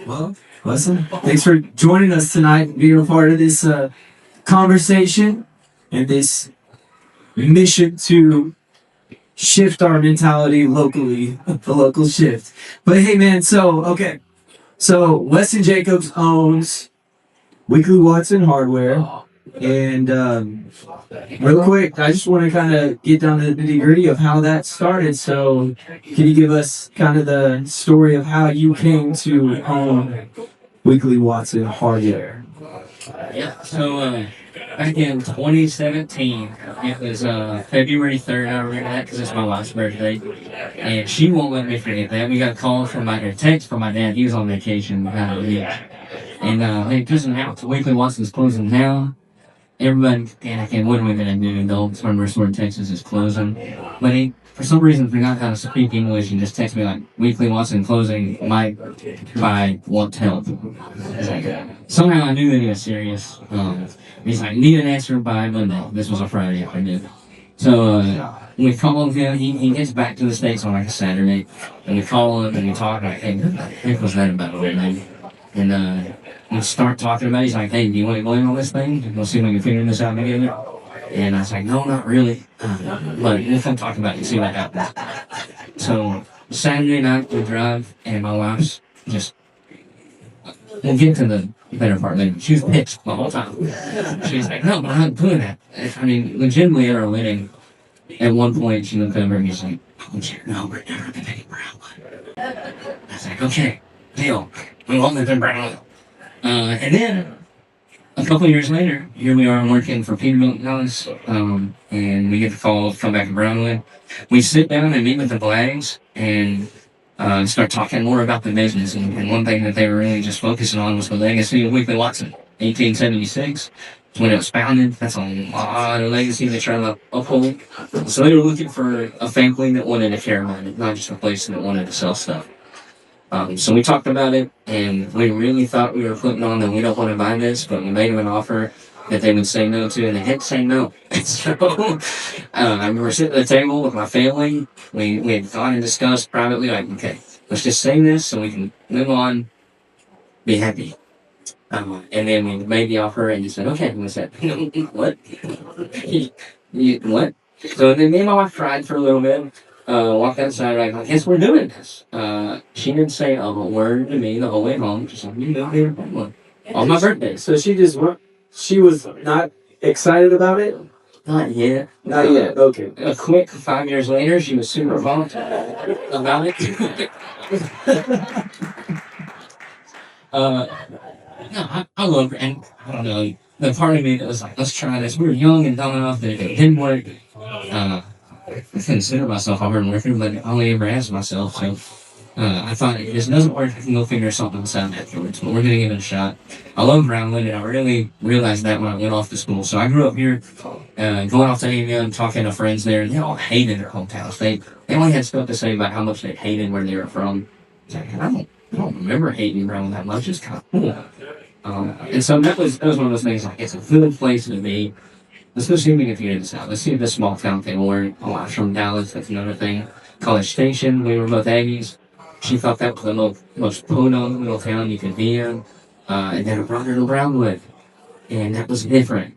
Well, listen, thanks for joining us tonight and being a part of this conversation and this mission to shift our mentality locally, the local shift. But hey, man, so Weston Jacobs owns Weekly Watson Hardware. And real quick, I just want to kind of get down to the nitty gritty of how that started. So, can you give us kind of the story of how you came to own Weekly Watson Hardware? Yeah, so back in 2017, it was February 3rd, I remember that because it's my wife's birthday. And she won't let me forget that. We got a call from a text from my dad. He was on vacation out of the beach. And hey, just announced Weekly Watson's closing now. Everybody's panicking. What are we going to do? The old Summer Resort Texas is closing. But he, for some reason, forgot how to speak English and just texted me like, Weekly Watson closing might by want help. It's like, somehow I knew that he was serious. He's like, need an answer by Monday. This was a Friday afternoon. So we called him. He gets back to the States on like a Saturday. And we call him and we talk like, hey, what the heck was that about, old man? And we start talking about it. He's like, hey, do you want to go in on this thing? We'll see if we can figure this out together. And I was like, no, not really. But we'll come talk about it and see what happens. So Saturday night we drive and my wife's just, we'll get to the better part later. She was pissed the whole time. She's like, no, but I'm not doing that. I mean, legitimately at our wedding, at one point she looked over and she's like, no, we're never going to take Brownwood. I was like, okay, deal. We won't live in Brownwood. And then a couple of years later, here we are working for Peterbilt Dallas, and we get the call to come back to Brownwood. We sit down and meet with the Blags and start talking more about the business. And one thing that they were really just focusing on was the legacy of Weekly Watson. 1876 is when it was founded. That's a lot of legacy they try to uphold. So they were looking for a family that wanted to care about it, not just a place that wanted to sell stuff. So we talked about it, and we really thought we were putting on that we don't want to buy this, but we made them an offer that they would say no to, and they had to say no. So I remember sitting at the table with my family. We had gone and discussed privately, like, okay, let's just say this so we can move on, be happy. And then we made the offer, and he said, okay. And we said, what? What? So then me and my wife cried for a little bit. Walked outside, like, I guess we're doing this. She didn't say a word to me the whole way home. She's like, you know, here on my birthday. So she was not excited about it? Not yet. Not yet, okay. A quick 5 years later, she was super pumped about it. No, I love her, and I don't know, the part of me that was like, let's try this. We were young and dumb enough that it didn't work. I consider myself a hard worker, but I only ever asked myself, so I thought if this doesn't work, I can go figure something else out afterwards, but we're going to give it a shot. I love Brownwood, and I really realized that when I went off to school. So I grew up here, going off to India and talking to friends there, and they all hated their hometowns. They only had stuff to say about how much they hated where they were from. Like, I don't remember hating Brownwood that much. It's kind of cool. And so that was one of those things, like, it's a good place to be. Let's go see if we can figure this out. Let's see if this small town thing will work. Oh, I'm from Dallas. That's another thing. College Station. We were both Aggies. She thought that was the most podunk little town you could be in. And then I brought her to Brownwood. And that was different.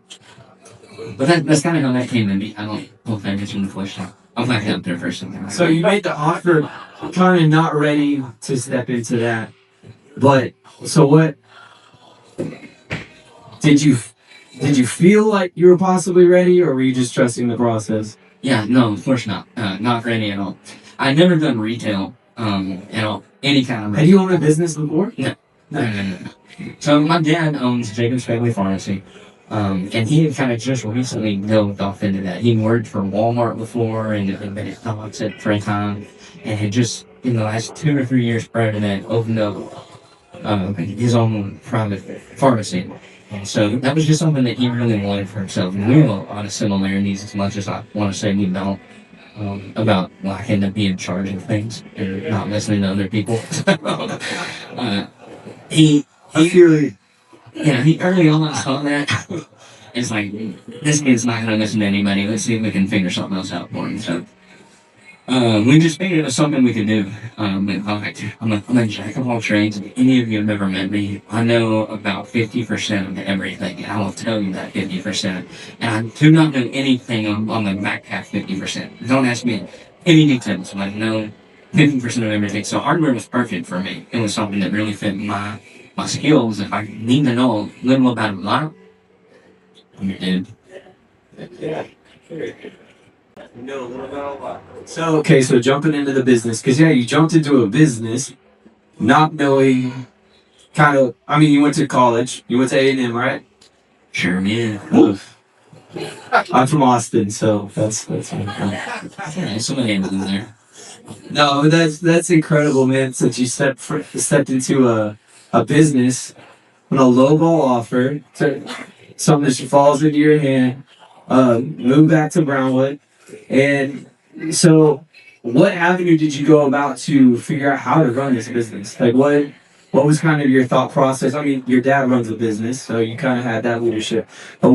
But that's kind of how that came to be. I don't know if I mentioned the question. I'll back up there first. So you made the offer, kind of not ready to step into that. But, so what, did you feel like you were possibly ready, or were you just trusting the process? Yeah, no, of course not. Not ready at all. I'd never done retail, at all. Any kind of retail. Had you owned a business before? No. So my dad owns Jacobs Family Pharmacy, and he had kind of just recently delved off into that. He worked for Walmart before and had been at Dots for a time, and had just, in the last 2 or 3 years prior to that, opened up his own private pharmacy. And so that was just something that he really wanted for himself. And we have a lot of similarities, as much as I want to say we don't, about liking to be in charge of things and not listening to other people. He early on saw that. It's like, this kid's not going to listen to anybody. Let's see if we can figure something else out for him. So We just figured it was something we could do. And I'm a jack of all trades. If any of you have ever met me, I know about 50% of everything, and I will tell you that 50%. And I do not know anything on the back half 50%. Don't ask me any details. I know 50% of everything. So hardware was perfect for me. It was something that really fit my skills. If I need to know a little about a lot, I'm your dude. So okay, so jumping into the business, because yeah, you jumped into a business not knowing kind of. I mean, you went to college, you went to A&M, right? Sure, yeah. Oof. I'm from Austin, so that's Yeah, somebody in there. no, that's incredible, man. Since you stepped into a business on a lowball offer to something that falls into your hand, move back to Brownwood, and so what avenue did you go about to figure out how to run this business? Like what was kind of your thought process? I mean, your dad runs a business, so you kind of had that leadership. But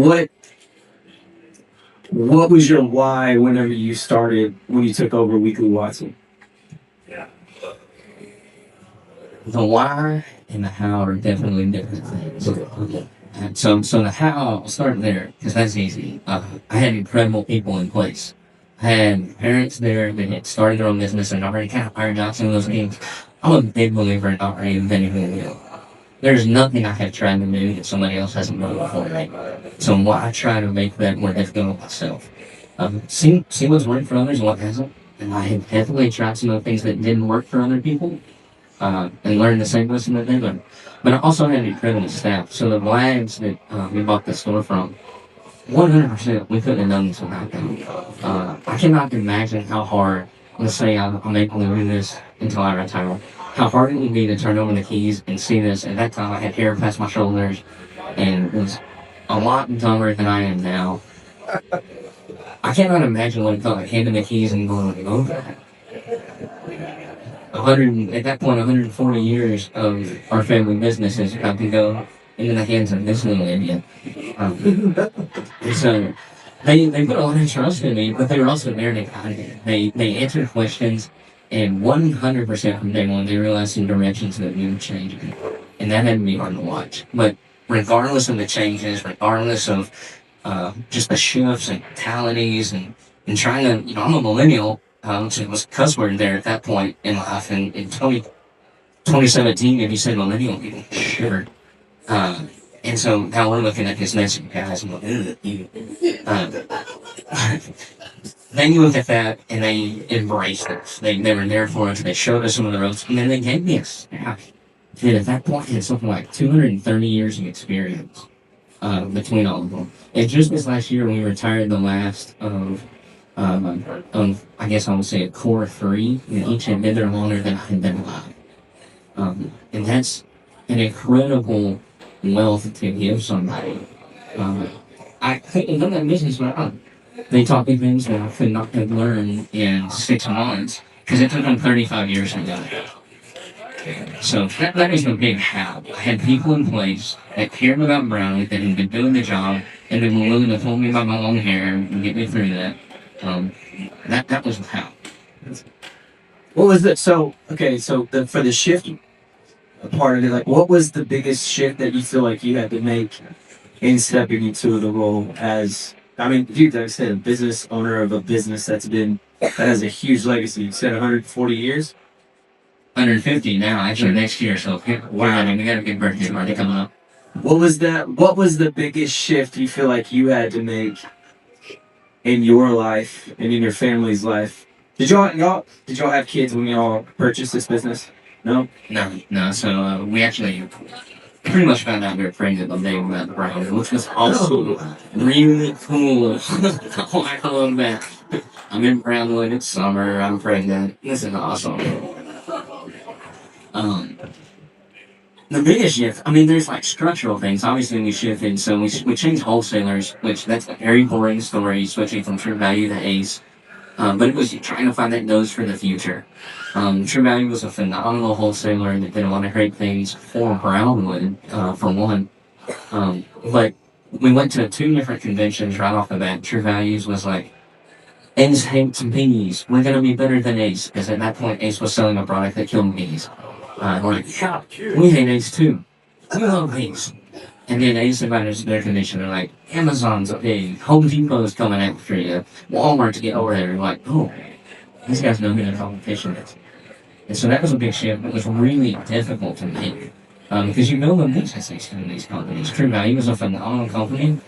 what was your why whenever you started when you took over Weekly Watson? The why and the how are definitely different things. And so the how, I'll start there, because that's easy. I had incredible people in place. I had parents there that had started their own business and already kind of ironed out some of those things. I'm a big believer in already inventing the wheel. There's nothing I have tried to do that somebody else hasn't done before me. So why I try to make that more difficult myself. See what's worked for others and what hasn't. And I have definitely tried some of the things that didn't work for other people and learn the same lesson that they learned. But I also had incredible staff. So the lads that we bought the store from, 100% we couldn't have done this without them. I cannot imagine how hard, let's say I'm able to do this until I retire, how hard it would be to turn over the keys and see this. At that time I had hair past my shoulders and it was a lot dumber than I am now. I cannot imagine what it felt like handing the keys and going, oh, 100 at that point 140 years of our family business is about to go into the hands of this little idiot. And so they put a lot of trust in me, but they were also there to guide me. They answered questions, and 100% from day one they realized some directions that we would change, and that had to be hard to watch. But regardless of the changes, regardless of just the shifts and mentalities and trying to, I'm a millennial, so it was a cuss word there at that point in life. And in 2017, if you said millennial, people shivered. And so now we're looking at this next guys and going, you. Then you look at that and they embraced us. They were there for us. They showed us some of the ropes, and then they gave me a staff. And at that point, it's something like 230 years of experience between all of them. And just this last year, we retired the last of I guess I would say a core three, and each had been there longer than I had been alive. And that's an incredible wealth to give somebody. I couldn't done that business without. They taught me things that I could not have learned in 6 months because it took them 35 years to do it. So that is the big how. I had people in place that cared about Brownie, that had been doing the job, and they were willing to hold me by my long hair and get me through that. That was the how. What was the so okay? So for the shift part of it, like what was the biggest shift that you feel like you had to make in stepping into the role as? I mean, you like I said, a business owner of a business that has a huge legacy. You said 140 years. 150 now, actually next year. So wow, I mean, we got a big birthday party coming up. What was that? What was the biggest shift you feel like you had to make in your life and in your family's life? Did y'all have kids when y'all purchased this business? No. No. So we actually pretty much found out we were pregnant the day we met the bride, which was also really cool. I love that. I'm in Brownwood. It's summer. I'm pregnant. This is awesome. The biggest shift, I mean, there's like structural things. Obviously, we shifted, so we changed wholesalers, which that's a very boring story, switching from True Value to Ace. But it was trying to find that nose for the future. True Value was a phenomenal wholesaler that did a lot of great things for Brownwood, for one. But we went to 2 different conventions right off the bat. True Values was like Ace hates bees. We're gonna be better than Ace because at that point Ace was selling a product that killed bees. We're like, yeah, we hate Ace too. We love bees. And then Ace invited their condition. They're like, Amazon's a pig. Home Depot's coming after you. Walmart to get over there. You're like, oh, these guys know who their competition is. And so that was a big shift. It was really difficult to make. Because you know the businesses in these companies. True Value was a phenomenal company.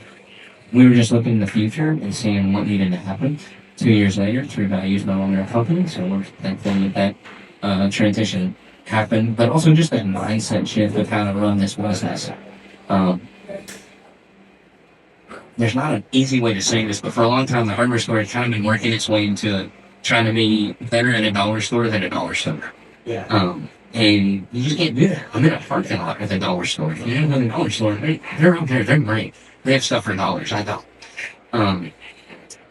We were just looking in the future and seeing what needed to happen. 2 years later, True Value is no longer a company, so we're thankful that transition happened. But also just that mindset shift of how to run this business. There's not an easy way to say this, but for a long time, the hardware store had kind of been working its way into trying to be better at a dollar store than a dollar store. Yeah. And you just can't do that. I'm in a parking lot with a dollar store. You know, the dollar store, they're out there, they're great. They have stuff for dollars, I don't.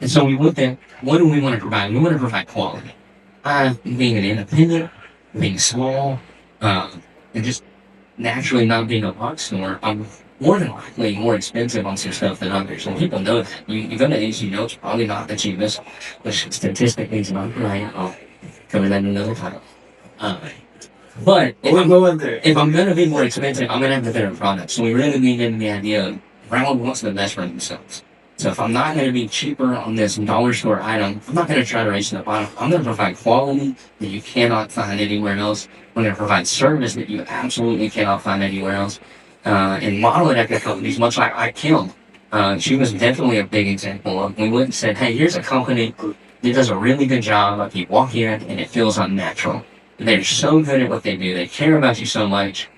And so we looked at, what do we want to provide? We want to provide quality. Being an independent, being small, and just naturally not being a box store, I'm more than likely more expensive on some stuff than others. And people know that. You go to Ace, you know it's probably not the cheapest, which statistically is not right. I'll cover that another time. But if I'm going to be more expensive, I'm going to have the better product. So we really lean into the idea of Brown wants the best for themselves. So if I'm not going to be cheaper on this dollar store item, I'm not going to try to race to the bottom. I'm going to provide quality that you cannot find anywhere else. I'm going to provide service that you absolutely cannot find anywhere else. And model it after companies, much like Kim. She was definitely a big example of, we went and said, hey, here's a company that does a really good job of you walk in and it feels unnatural. They're so good at what they do. They care about you so much.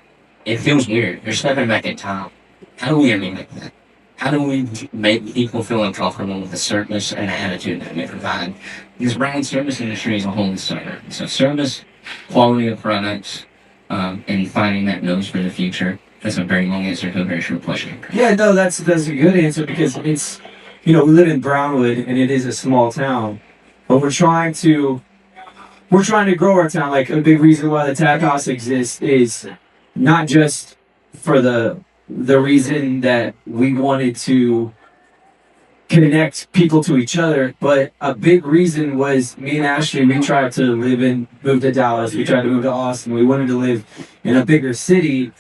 It feels weird. You're stepping back in time. How do we mimic that? How do we make people feel uncomfortable with the service and the attitude that we provide? Because brand service industry is a whole sector. So service, quality of products, and finding that nose for the future. That's a very long answer to a very short question. Yeah, no, that's a good answer because it's, we live in Brownwood and it is a small town, but we're trying to grow our town. Like a big reason why the Tap House exists is not just for the reason that we wanted to connect people to each other, but a big reason was me and Ashley, we tried to move to Dallas, we tried to move to Austin, we wanted to live in a bigger city,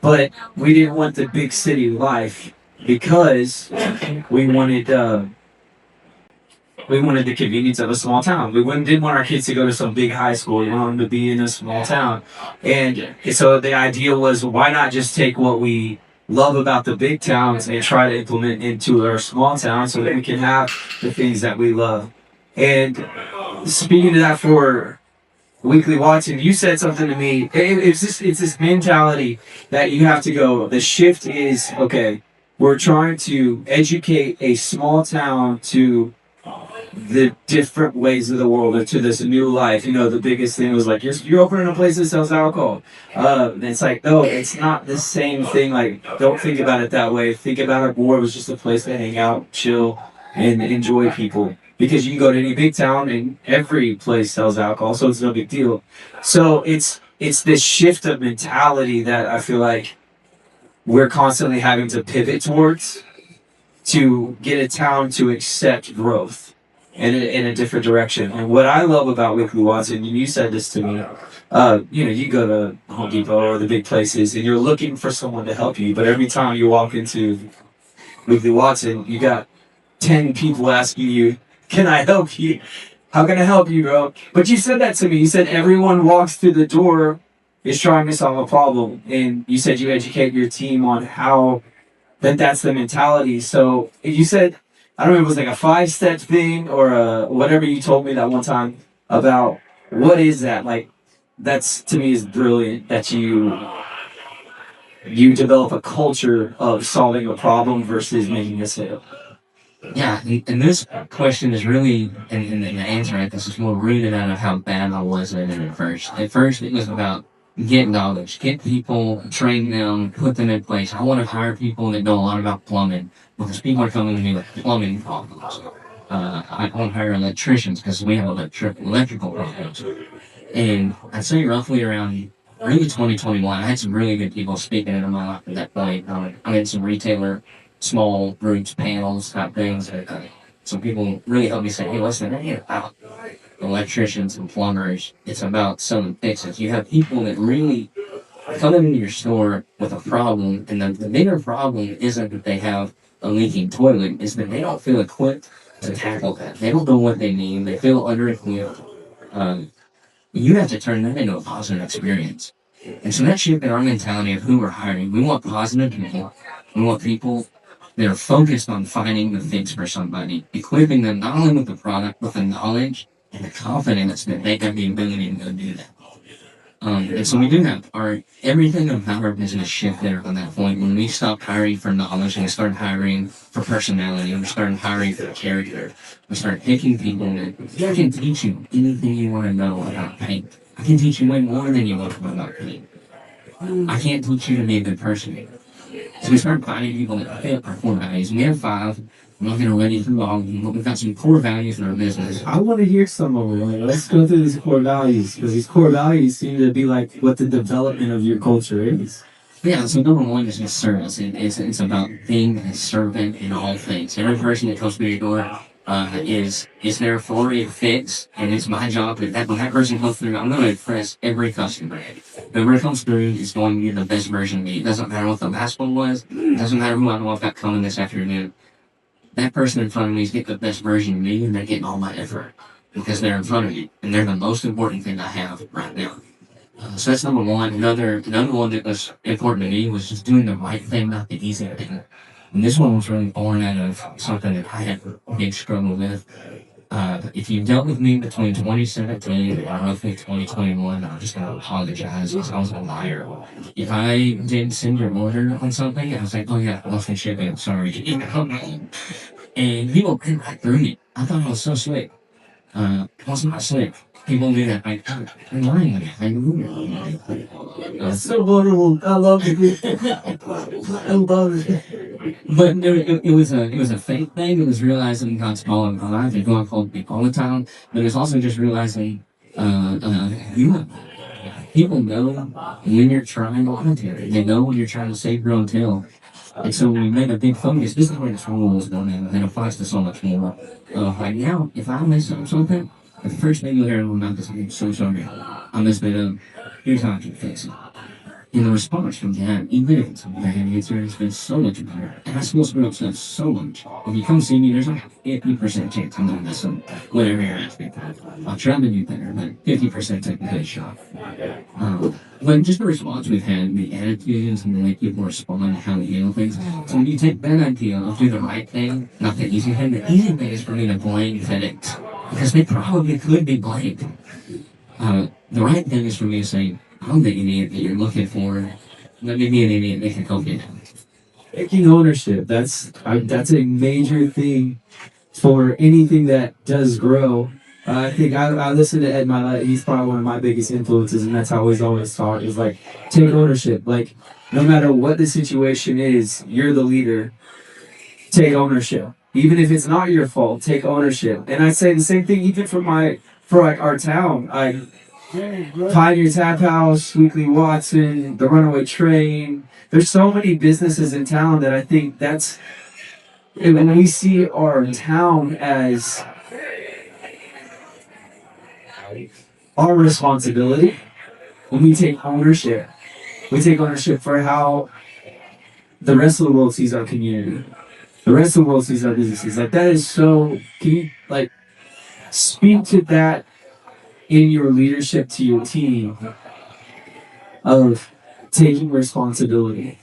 but we didn't want the big city life because we wanted the convenience of a small town. We didn't want our kids to go to some big high school. We wanted them to be in a small town. And so the idea was, why not just take what we love about the big towns and try to implement into our small town so that we can have the things that we love. And speaking to that for Weekly Watson, you said something to me. It's this mentality that you have to go. The shift is, okay, we're trying to educate a small town to the different ways of the world or to this new life. The biggest thing was like, you're opening a place that sells alcohol. And it's like, no, it's not the same thing. Like, don't think about it that way. Think about it more. It was just a place to hang out, chill, and enjoy people. Because you can go to any big town and every place sells alcohol, so it's no big deal. So it's this shift of mentality that I feel like we're constantly having to pivot towards to get a town to accept growth in a different direction. And what I love about Weekly Watson, and you said this to me, you go to Home Depot or the big places and you're looking for someone to help you, but every time you walk into Weekly Watson, you got 10 people asking you, can I help you? How can I help you, bro? But you said that to me. You said everyone walks through the door is trying to solve a problem. And you said you educate your team on how that's the mentality. So you said, I don't know if it was like a 5-step thing or whatever you told me that one time about what is that? Like, that's to me is brilliant that you develop a culture of solving a problem versus making a sale. Yeah, and this question is really, and the answer at this is more rooted out of how bad I was at it at first. At first, it was about get knowledge, get people, train them, put them in place. I want to hire people that know a lot about plumbing because people are coming to me with plumbing problems. I want to hire electricians because we have electrical problems. And I'd say roughly around really 2021, I had some really good people speaking into my life at that point. I had some retailer, small groups, panels, type things. some people really helped me say, hey, listen, it ain't about electricians and plumbers. It's about selling fixes. You have people that really come into your store with a problem, and the bigger problem isn't that they have a leaking toilet, is that they don't feel equipped to tackle that. They don't know what they need. They feel under-equipped. Um, you have to turn that into a positive experience. And so that shifted our mentality of who we're hiring. We want positive people. We want people that are focused on finding the fix for somebody, equipping them not only with the product, but the knowledge and the confidence that they have the ability to go do that. And so we do have everything about our business shifted on that point when we stopped hiring for knowledge and we started hiring for personality and we started hiring for character. We started picking people that I can teach you anything you want to know about paint. I can teach you way more than you want to know about paint. I can't teach you to be a good person. So we started finding people that fit our core values. We have 5. I'm not going to run you through all of them, but we've got some core values in our business. I want to hear some of them. Like, let's go through these core values, because these core values seem to be like what the development of your culture is. Yeah, so number 1 is just service. It's about being a servant in all things. Every person that comes through your door is there for a fix, and it's my job that when that person comes through, I'm going to impress every customer. Whoever comes through is going to be the best version of me. It doesn't matter what the last one was. It doesn't matter who I know I've got coming this afternoon. That person in front of me is getting the best version of me, and they're getting all my effort because they're in front of me, and they're the most important thing I have right now. So that's number 1. Another one that was important to me was just doing the right thing, not the easy thing. And this one was really born out of something that I had a big struggle with. If you dealt with me between 2017 and roughly 2021, I'm just going to apologize because I was a liar. If I didn't send your order on something, I was like, oh yeah, lost in shipping, I'm sorry. And people came right through me. I thought I was so slick. I was not slick. People knew that. Like, I'm lying. That's so vulnerable. I love it. I love it. But it was a faith thing. It was realizing God's call in my life and going called people all the time. But it was also just realizing, people know when you're trying to. They know when you're trying to save your own tail. And so we made a big focus. This is where this rule is going in, and it applies to so much more. Right now, if I mess up something, the first thing you'll hear in my mouth is, I'm so sorry. I messed it up. Here's how I can fix it. And the response from that, even if it's a bad answer, has been so much better. And I still screw up stuff so much. If you come see me, there's like 50% chance I'm going to mess up whatever you're asking for. I'll try to do better, but 50% take a good shot. But just the response we've had, the attitudes and the way people respond and how they handle things. So when you take that idea of do the right thing, not the easy thing, the easy thing is for me to blame FedEx. Because they probably could be blamed. The right thing is for me to say, I'm the idiot that you're looking for. Let me be an idiot that can help you. Taking ownership. That's a major thing for anything that does grow. I think I listen to Ed Milet. He's probably one of my biggest influences, and that's how he's always taught is like take ownership. Like no matter what the situation is, you're the leader. Take ownership. Even if it's not your fault, take ownership. And I say the same thing even for like our town. Pioneer Tap House, Weekly Watson, the Runaway Train. There's so many businesses in town that I think that's when we see our town as our responsibility, when we take ownership. We take ownership for how the rest of the world sees our community. The rest of the world sees our businesses. Like that is so. Can you like speak to that in your leadership to your team of taking responsibility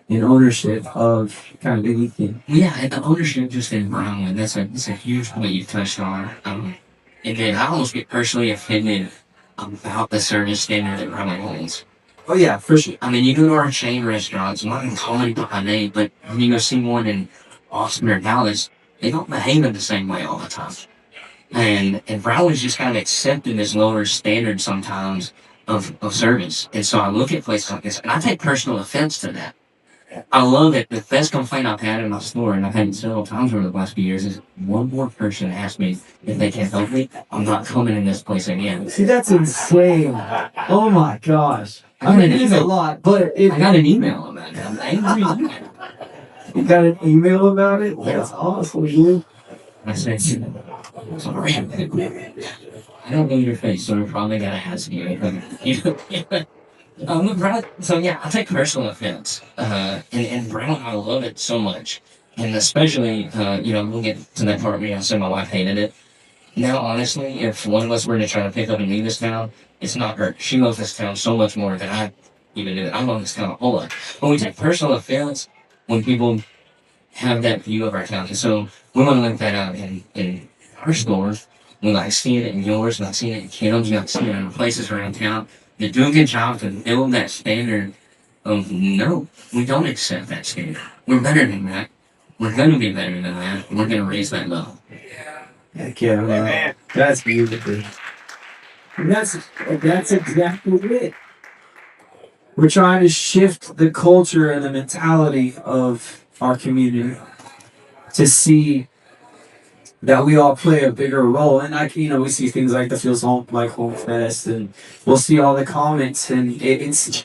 and ownership of kind of anything? Yeah, and the ownership just in Brownwood, that's a huge point you touched on. And then I almost get personally offended about the service standard that Brownwood holds. Oh yeah, for sure. I mean, you go to our chain restaurants, I'm not even calling it by name, but when you go see one in Austin or Dallas, they don't behave in the same way all the time. And Brownwood's just kind of accepted this lower standard sometimes of service. And so I look at places like this, and I take personal offense to that. I love it. The best complaint I've had in my store, and I've had it several times over the last few years, is one more person asked me if they can't help me, I'm not coming in this place again. See, that's insane. Oh my gosh. I mean, it is a lot, but I got an email about it. I'm angry. You got an email about it? That's awesome, dude. I said, sorry. I don't know your face, so we're probably gonna ask you anything. So yeah, I take personal offense. And Brown, I love it so much. And especially, we'll get to that part where I said my wife hated it. Now, honestly, if one of us were to try to pick up and leave this town, it's not her. She loves this town so much more than I even do. I love this town a whole lot. But we take personal offense when people have that view of our town. And so we want to link that out in our stores. We like seeing it in yours, we like seeing it in Kim's, we like seeing it in places around town. They do a good job to build that standard of no, we don't accept that standard. We're better than that. We're going to be better than that. We're going to raise that level. Heck yeah, man. That's beautiful. And that's exactly it. We're trying to shift the culture and the mentality of our community to see that we all play a bigger role. And we see things like the Feels Home, like Home Fest, and we'll see all the comments, and it's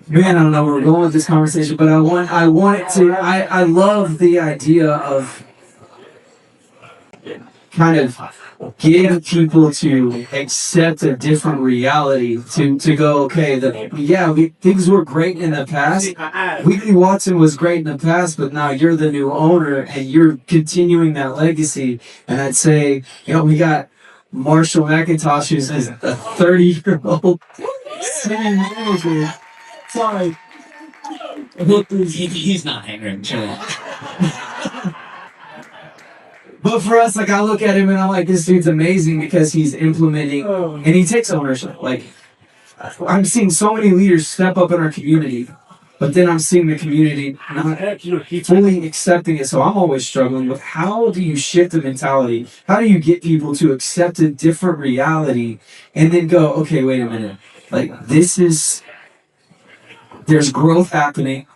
man, I don't know where we're going with this conversation, but I love the idea of kind of getting people to accept a different reality, to go, okay, things were great in the past. Wheatley Watson was great in the past, but now you're the new owner and you're continuing that legacy. And I'd say, we got Marshall McIntosh, who's a 30-year-old city manager. Sorry. He's not angry. Chill. But for us, like, I look at him and I'm like, this dude's amazing because he's implementing and he takes ownership. Like, I'm seeing so many leaders step up in our community, but then I'm seeing the community not fully accepting it. So I'm always struggling with how do you shift the mentality? How do you get people to accept a different reality and then go, okay, wait a minute. Like, there's growth happening.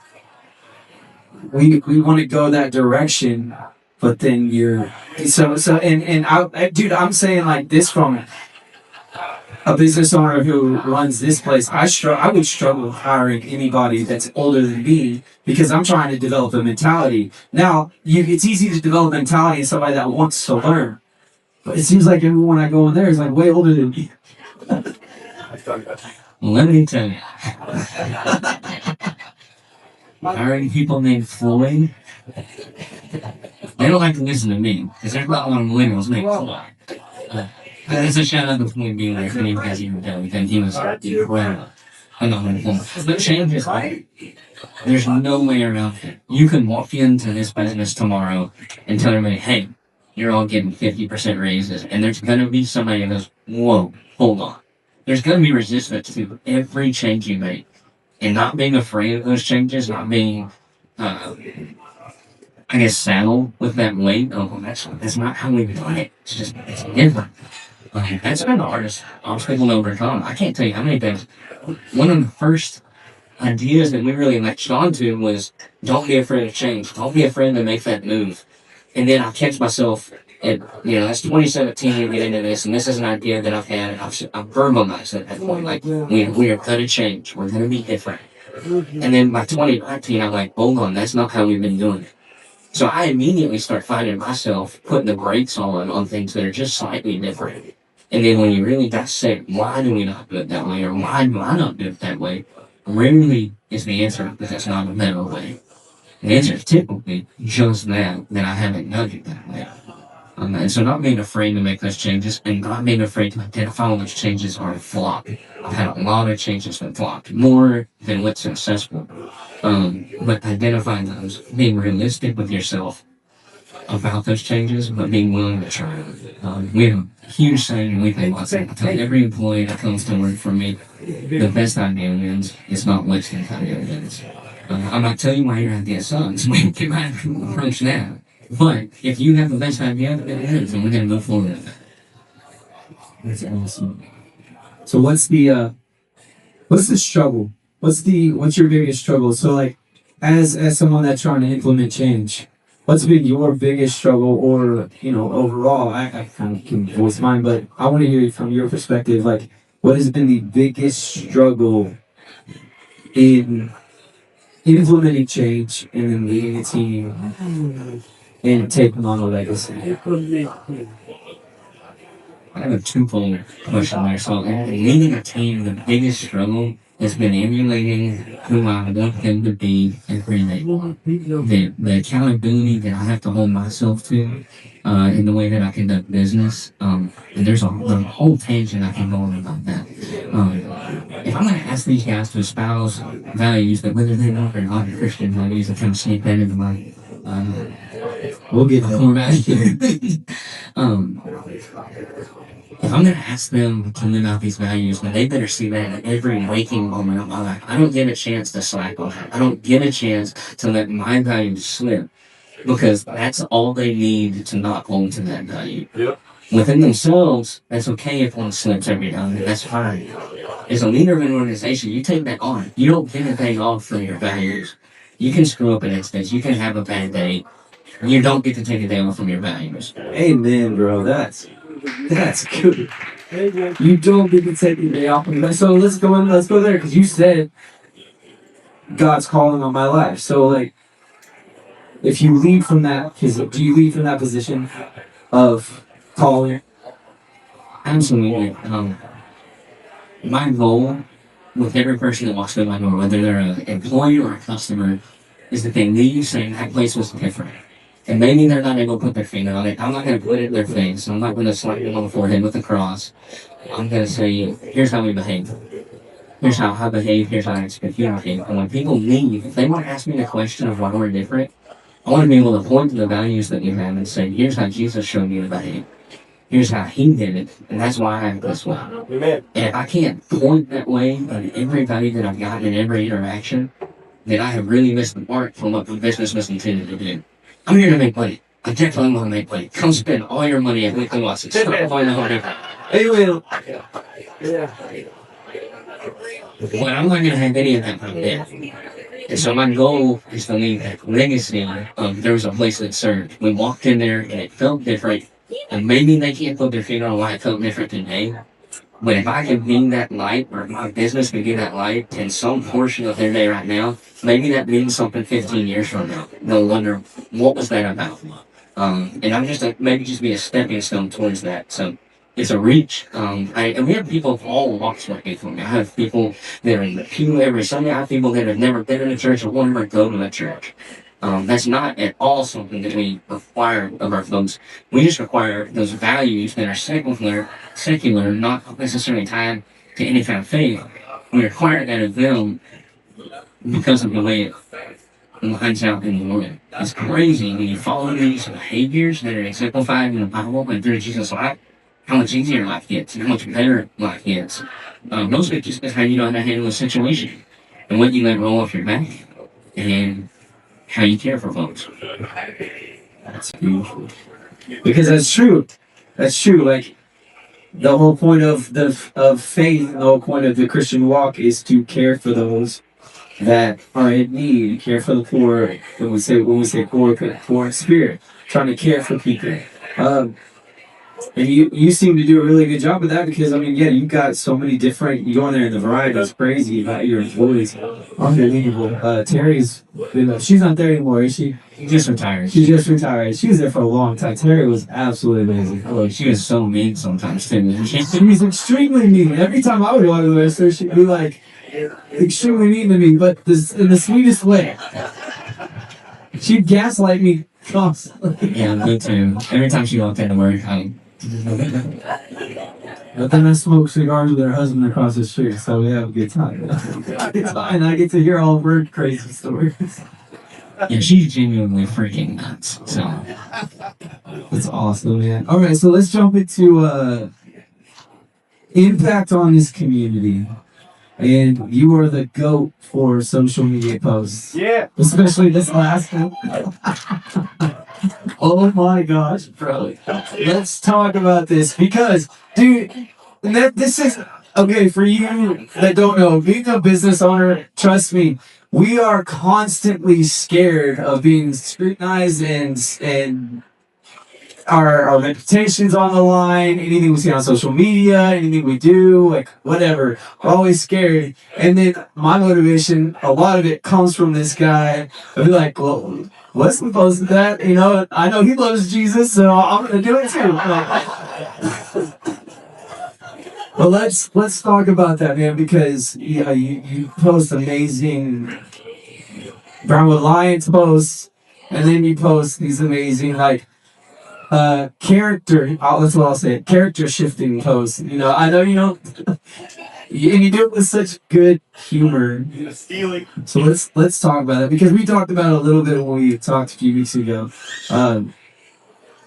We want to go that direction. But then I'm saying like this from a business owner who runs this place. I would struggle with hiring anybody that's older than me because I'm trying to develop a mentality. Now, it's easy to develop mentality in somebody that wants to learn, but it seems like everyone I go in there is like way older than me. Let me tell you, hiring people named Floyd. They don't like to listen to me, because there's not a lot of millennials named Floyd. It's a shout out to Floyd being there, if any of you guys even know, because he was incredible. But change is hard. There's no way around it. You can walk into this business tomorrow and tell everybody, hey, you're all getting 50% raises, and there's going to be somebody that goes, whoa, hold on. There's going to be resistance to every change you make. And not being afraid of those changes, not being saddled with that weight. Oh, that's not how we do it. It's different. That's been the hardest obstacle to overcome. I can't tell you how many things. One of the first ideas that we really latched onto was don't be afraid of change. Don't be afraid to make that move. And then I catch myself at, that's 2017 we get into this, and this is an idea that I've had, and I've verbalized it at that point. Like, we are going to change. We're going to be different. And then by 2019, I'm like, hold on, that's not how we've been doing it. So I immediately start finding myself putting the brakes on things that are just slightly different. And then when you really dissect, why do we not do it that way, or why do I not do it that way, rarely is the answer because that's not a better way. The answer is typically just that I haven't done it that way. And so not being afraid to make those changes and not being afraid to identify when those changes are a flop. I've had a lot of changes that flopped, more than what's successful. But identifying those, being realistic with yourself about those changes, but being willing to try them. We have a huge saying we think about it. I tell every employee that comes to work for me, the best idea wins. It's not which idea wins. I'm not telling you why your idea sucks. We can approach that. But if you have the best idea, then it is, and we're going to move forward with it. That's awesome. So what's the struggle? What's your biggest struggle? So like, as someone that's trying to implement change, what's been your biggest struggle, or overall? I kind of can voice mine, but I want to hear from your perspective. Like, what has been the biggest struggle in implementing change and then leading a team? and taking on a legacy? I have a twofold question there. So, leading a team, the biggest struggle has been emulating who I want them to be every day. The accountability that I have to hold myself to in the way that I conduct business. And there's a whole tangent I can go on about that. If I'm going to ask these guys to espouse values that whether they know or not Christian values, I kind of sneak that into my We'll get there. core value. If I'm going to ask them to live out these values, then they better see that in every waking moment of my life. I don't get a chance to slack on that. I don't get a chance to let my values slip because that's all they need to not hold to that value. Yep. Within themselves, that's okay if one slips every now and then. That's fine. As a leader of an organization, you take that on. You don't get a day off from your values. You can screw up an instance. You can have a bad day. You don't get to take a day off from your values. Amen, bro. That's good. You don't get to take a day off. So let's go there because you said God's calling on my life. So like, if you lead from that, do you lead from that position of calling? Absolutely. My goal with every person that walks through my door, whether they're an employee or a customer, is that they leave saying that place was different. And maybe they're not able to put their finger on it. I'm not going to put it in their face. I'm not going to slap them on the forehead with a cross. I'm going to say, here's how we behave. Here's how I behave. Here's how I expect you to behave. And when people leave, if they want to ask me the question of why we're different, I want to be able to point to the values that you have and say, here's how Jesus showed me to behave. Here's how he did it. And that's why I act this way. Amen. And if I can't point that way in every value that I've gotten in every interaction, then I have really missed the mark from what the business was intended to do. I'm here to make money. I definitely want to make money. Come spend all your money at weekly losses. Stop finding out different. Anyway, Well, I'm not going to have any of that from death. And so my goal is to leave that legacy of there was a place that served. We walked in there and it felt different. And maybe they can't put their finger on why it felt different today. But if I can be that light, or if my business can be that light in some portion of their day right now, maybe that means something 15 years from now. They'll wonder, what was that about? And I'm just maybe just be a stepping stone towards that. So it's a reach. And we have people of all walks working for me. I have people that are in the pew every Sunday. I have people that have never been in a church or won't ever go to a church. That's not at all something that we require of our folks. We just require those values that are secular, not necessarily tied to any kind of faith. We require that of them because of the way it lines out in the world. It's crazy when you follow these behaviors that are exemplified in the Bible and through Jesus' life, how much easier life gets and how much better life gets. Most of it just is how you know how to handle a situation and what you let roll off your back and how you care for folks. that's beautiful. Because that's true. That's true. Like the whole point of faith, the whole point of the Christian walk is to care for those that are in need, care for the poor. When we say poor in spirit, trying to care for people. And you seem to do a really good job of that because, I mean, yeah, you've got so many different, you go in there and the variety is crazy about your employees. Unbelievable. Terry's, she's not there anymore, is she? She just retired. She just retired. She was there for a long time. Terry was absolutely amazing. Oh, she was so mean sometimes too. She's extremely mean. Every time I would go over there, so she'd be like, extremely mean to me, but in the sweetest way. She'd gaslight me constantly. Yeah, me too. Every time she walked into work, But then I smoke cigars with her husband across the street, so we have a good time. It's fine. I get to hear all of her crazy stories. yeah, she's genuinely freaking nuts. So That's awesome, man. All right, so let's jump into impact on this community. And you are the GOAT for social media posts. Yeah. Especially this last one. Oh my gosh, bro. Let's talk about this because, dude, this is, okay, for you that don't know, being a business owner, trust me, we are constantly scared of being scrutinized and our reputation's on the line. Anything we see on social media, anything we do, like whatever, we're always scared. And then my motivation, a lot of it comes from this guy. I'll be like, well, Weston posted that, you know. I know he loves Jesus, so I'm gonna do it too. But let's talk about that, man, because you post amazing Brownwood Lions posts, and then you post these amazing that's what I'll say, character shifting posts. You know, I know you don't, and you do it with such good humor. So let's talk about it, because we talked about it a little bit when we talked a few weeks ago.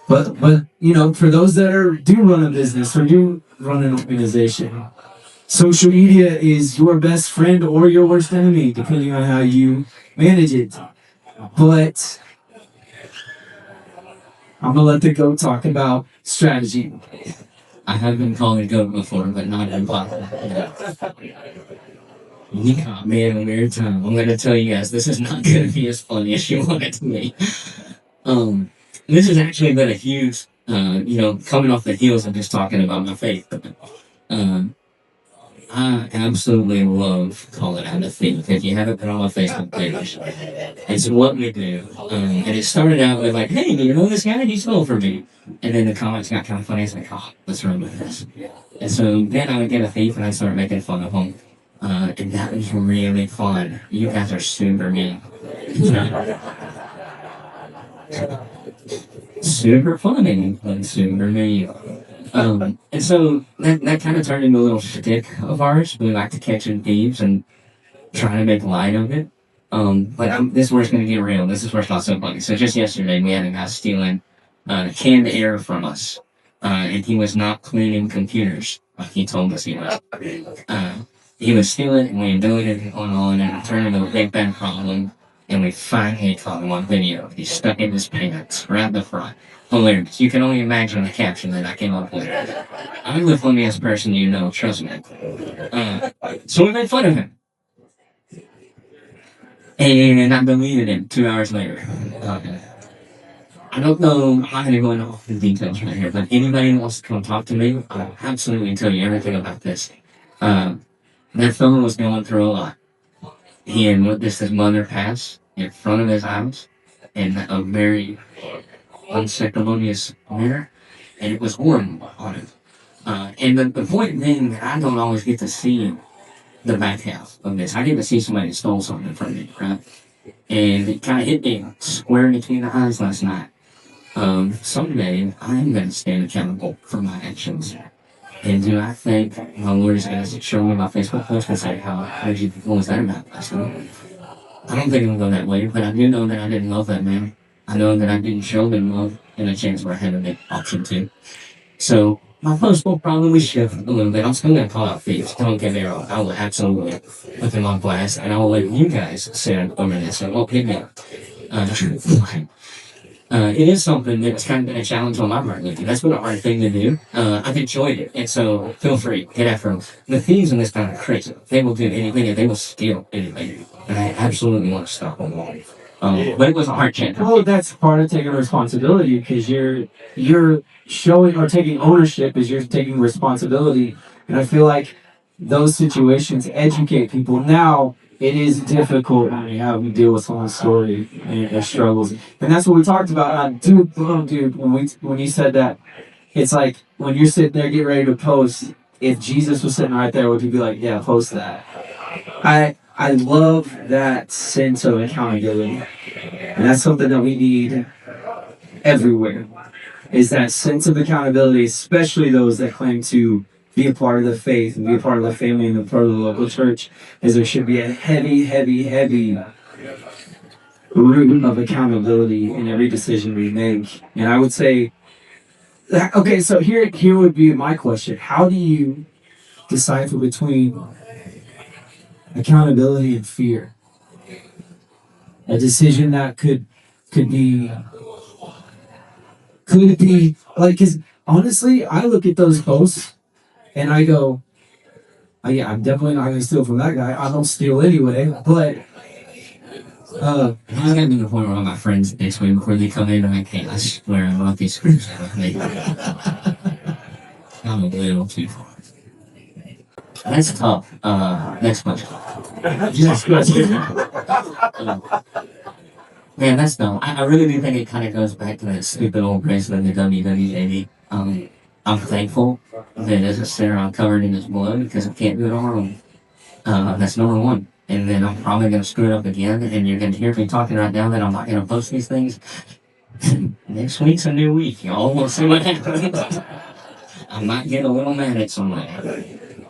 But you know, for those that do run a business or do run an organization, social media is your best friend or your worst enemy, depending on how you manage it. But I'm gonna let the goat talk about strategy. I have been called a goat before, but not in public. You caught me at a weird time. I'm gonna tell you guys, this is not gonna be as funny as you want it to be. This has actually been a huge, coming off the heels of just talking about my faith. I absolutely love calling out a thief. If you haven't been on my Facebook page, it's what we do. And it started out with like, hey, do you know this guy? He stole from me. And then the comments got kind of funny. It's like, oh, let's run with this. And so then I would get a thief and I started making fun of him. And that was really fun. You guys are super mean. Super funny, but super mean. And so that kind of turned into a little shtick of ours. We like to catch thieves and try to make light of it. This is where it's going to get real. This is where it's not so funny. So just yesterday, we had a guy stealing canned air from us. And he was not cleaning computers like he told us he was. He was stealing, and we knew it had gone on, and it turned into a big bad problem. And we finally caught him on video. He's stuck in his pants right at the front. Hilarious. You can only imagine the caption that I came up with. I'm the funniest person you know, trust me. So we made fun of him. And I deleted him 2 hours later. I don't know, I'm not going to go into all the details right here, but anybody who wants to come talk to me, I'll absolutely tell you everything about this. That fellow was going through a lot. He had witnessed his mother pass in front of his house in a very unceremonious manner, and it was horrible on him. And the point being that I don't always get to see the back half of this. I get to see somebody that stole something from me, right? And it kind of hit me square between the eyes last night. Someday I am going to stand accountable for my actions. And do I think my Lord is going to show me my Facebook post and say, what was that about? I don't think it'll go that way, but I do know that I didn't love that man. I know that I didn't show them love in a chance where I had an option to. So my post will probably shift a little bit. I'm still going to call out thieves. Don't get me wrong. I will absolutely put them on blast, and I will let you guys sit over this and pick me up. It is something that's kind of been a challenge on my part lately. That's been a hard thing to do. I've enjoyed it, and so feel free, get after them. The thieves in this town are crazy. They will do anything, and they will steal anything. And I absolutely want to stop them all. But it was a hard chance. Well, that's part of taking responsibility, because you're showing or taking ownership is you're taking responsibility. And I feel like those situations educate people. Now, it is difficult when you have to deal with someone's story and their struggles. And that's what we talked about. Dude, when you said that, it's like when you're sitting there getting ready to post, if Jesus was sitting right there, would you be like, yeah, post that? I love that sense of accountability. And that's something that we need everywhere, is that sense of accountability, especially those that claim to be a part of the faith and be a part of the family and a part of the local church, is there should be a heavy, heavy, heavy root of accountability in every decision we make. And I would say, okay, so here would be my question. How do you decipher between accountability and fear? A decision that could be like, because honestly, I look at those posts and I go, oh, yeah, I'm definitely not going to steal from that guy. I don't steal anyway, but I'm gonna be the point where all my friends next week before they come in, I'm like, hey, I swear I love these screws. I'm a little too far. That's tough. Next question. Yes, question. Man, that's dumb. I really do think it kind of goes back to that stupid old bracelet in the WWE. I'm thankful that as a sinner I'm covered in his blood because I can't do it on my own. That's number one. And then I'm probably going to screw it up again, and you're going to hear me talking right now that I'm not going to post these things. Next week's a new week. Y'all will see what happens. I might get a little mad at somebody.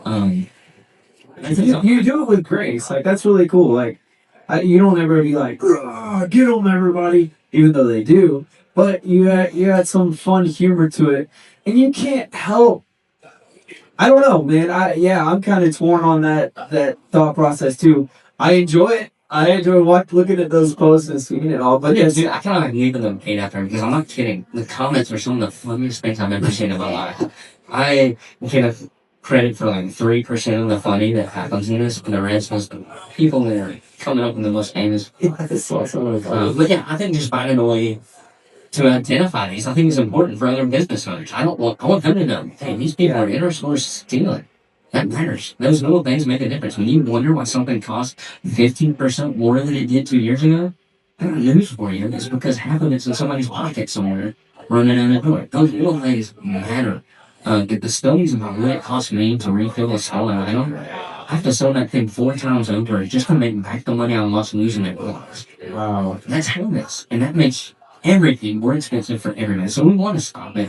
Um, You do it with grace. Like, that's really cool. Like, you don't ever be like, get them, everybody, even though they do. But you had some fun humor to it, and you can't help. I don't know, man. I'm kind of torn on that thought process too. I enjoy it. I enjoy looking at those posts and seeing it all. But yeah, yes, dude, I kind of like leaving them paid after because I'm not kidding. The comments are some of the funniest things I've ever seen in my life. I get credit for like 3% of the funny that happens in this, and the rest was the people that are coming up with the most famous. But yeah, I think just finding a way to identify these, I think is important for other business owners. I want them to know, hey, these people are intersource stealing. That matters. Those little things make a difference. When you wonder why something costs 15% more than it did 2 years ago, I got news for you. It's because half of it's in somebody's pocket somewhere running out the door. Those little things matter. The studies about what it costs me to refill a stolen item, I have to sell that thing 4 times over just to make back the money I lost losing it once. wow. That's heinous. And that makes everything more expensive for everyone. So we want to stop it.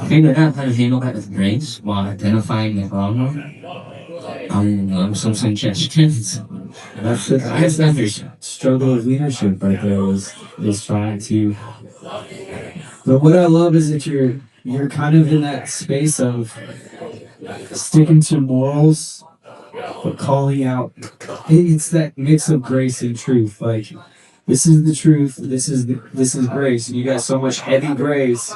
Figure out how to handle that with grace while identifying the problem. Some suggestions. That's the struggle of leadership right there is trying to. But what I love is that you're kind of in that space of sticking to morals, but calling out. It's that mix of grace and truth. Like, this is the truth. This is grace. And you got so much heavy grace,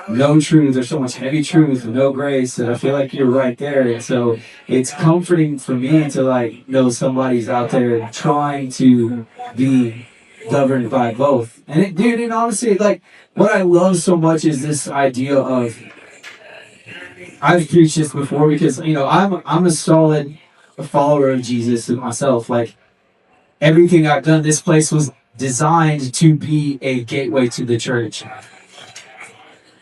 no truth. There's so much heavy truth, no grace. And I feel like you're right there. And so it's comforting for me to like know somebody's out there trying to be governed by both. And dude, and honestly, like what I love so much is this idea of. I've preached this before because I'm a solid follower of Jesus myself. Like everything I've done, this place was designed to be a gateway to the church.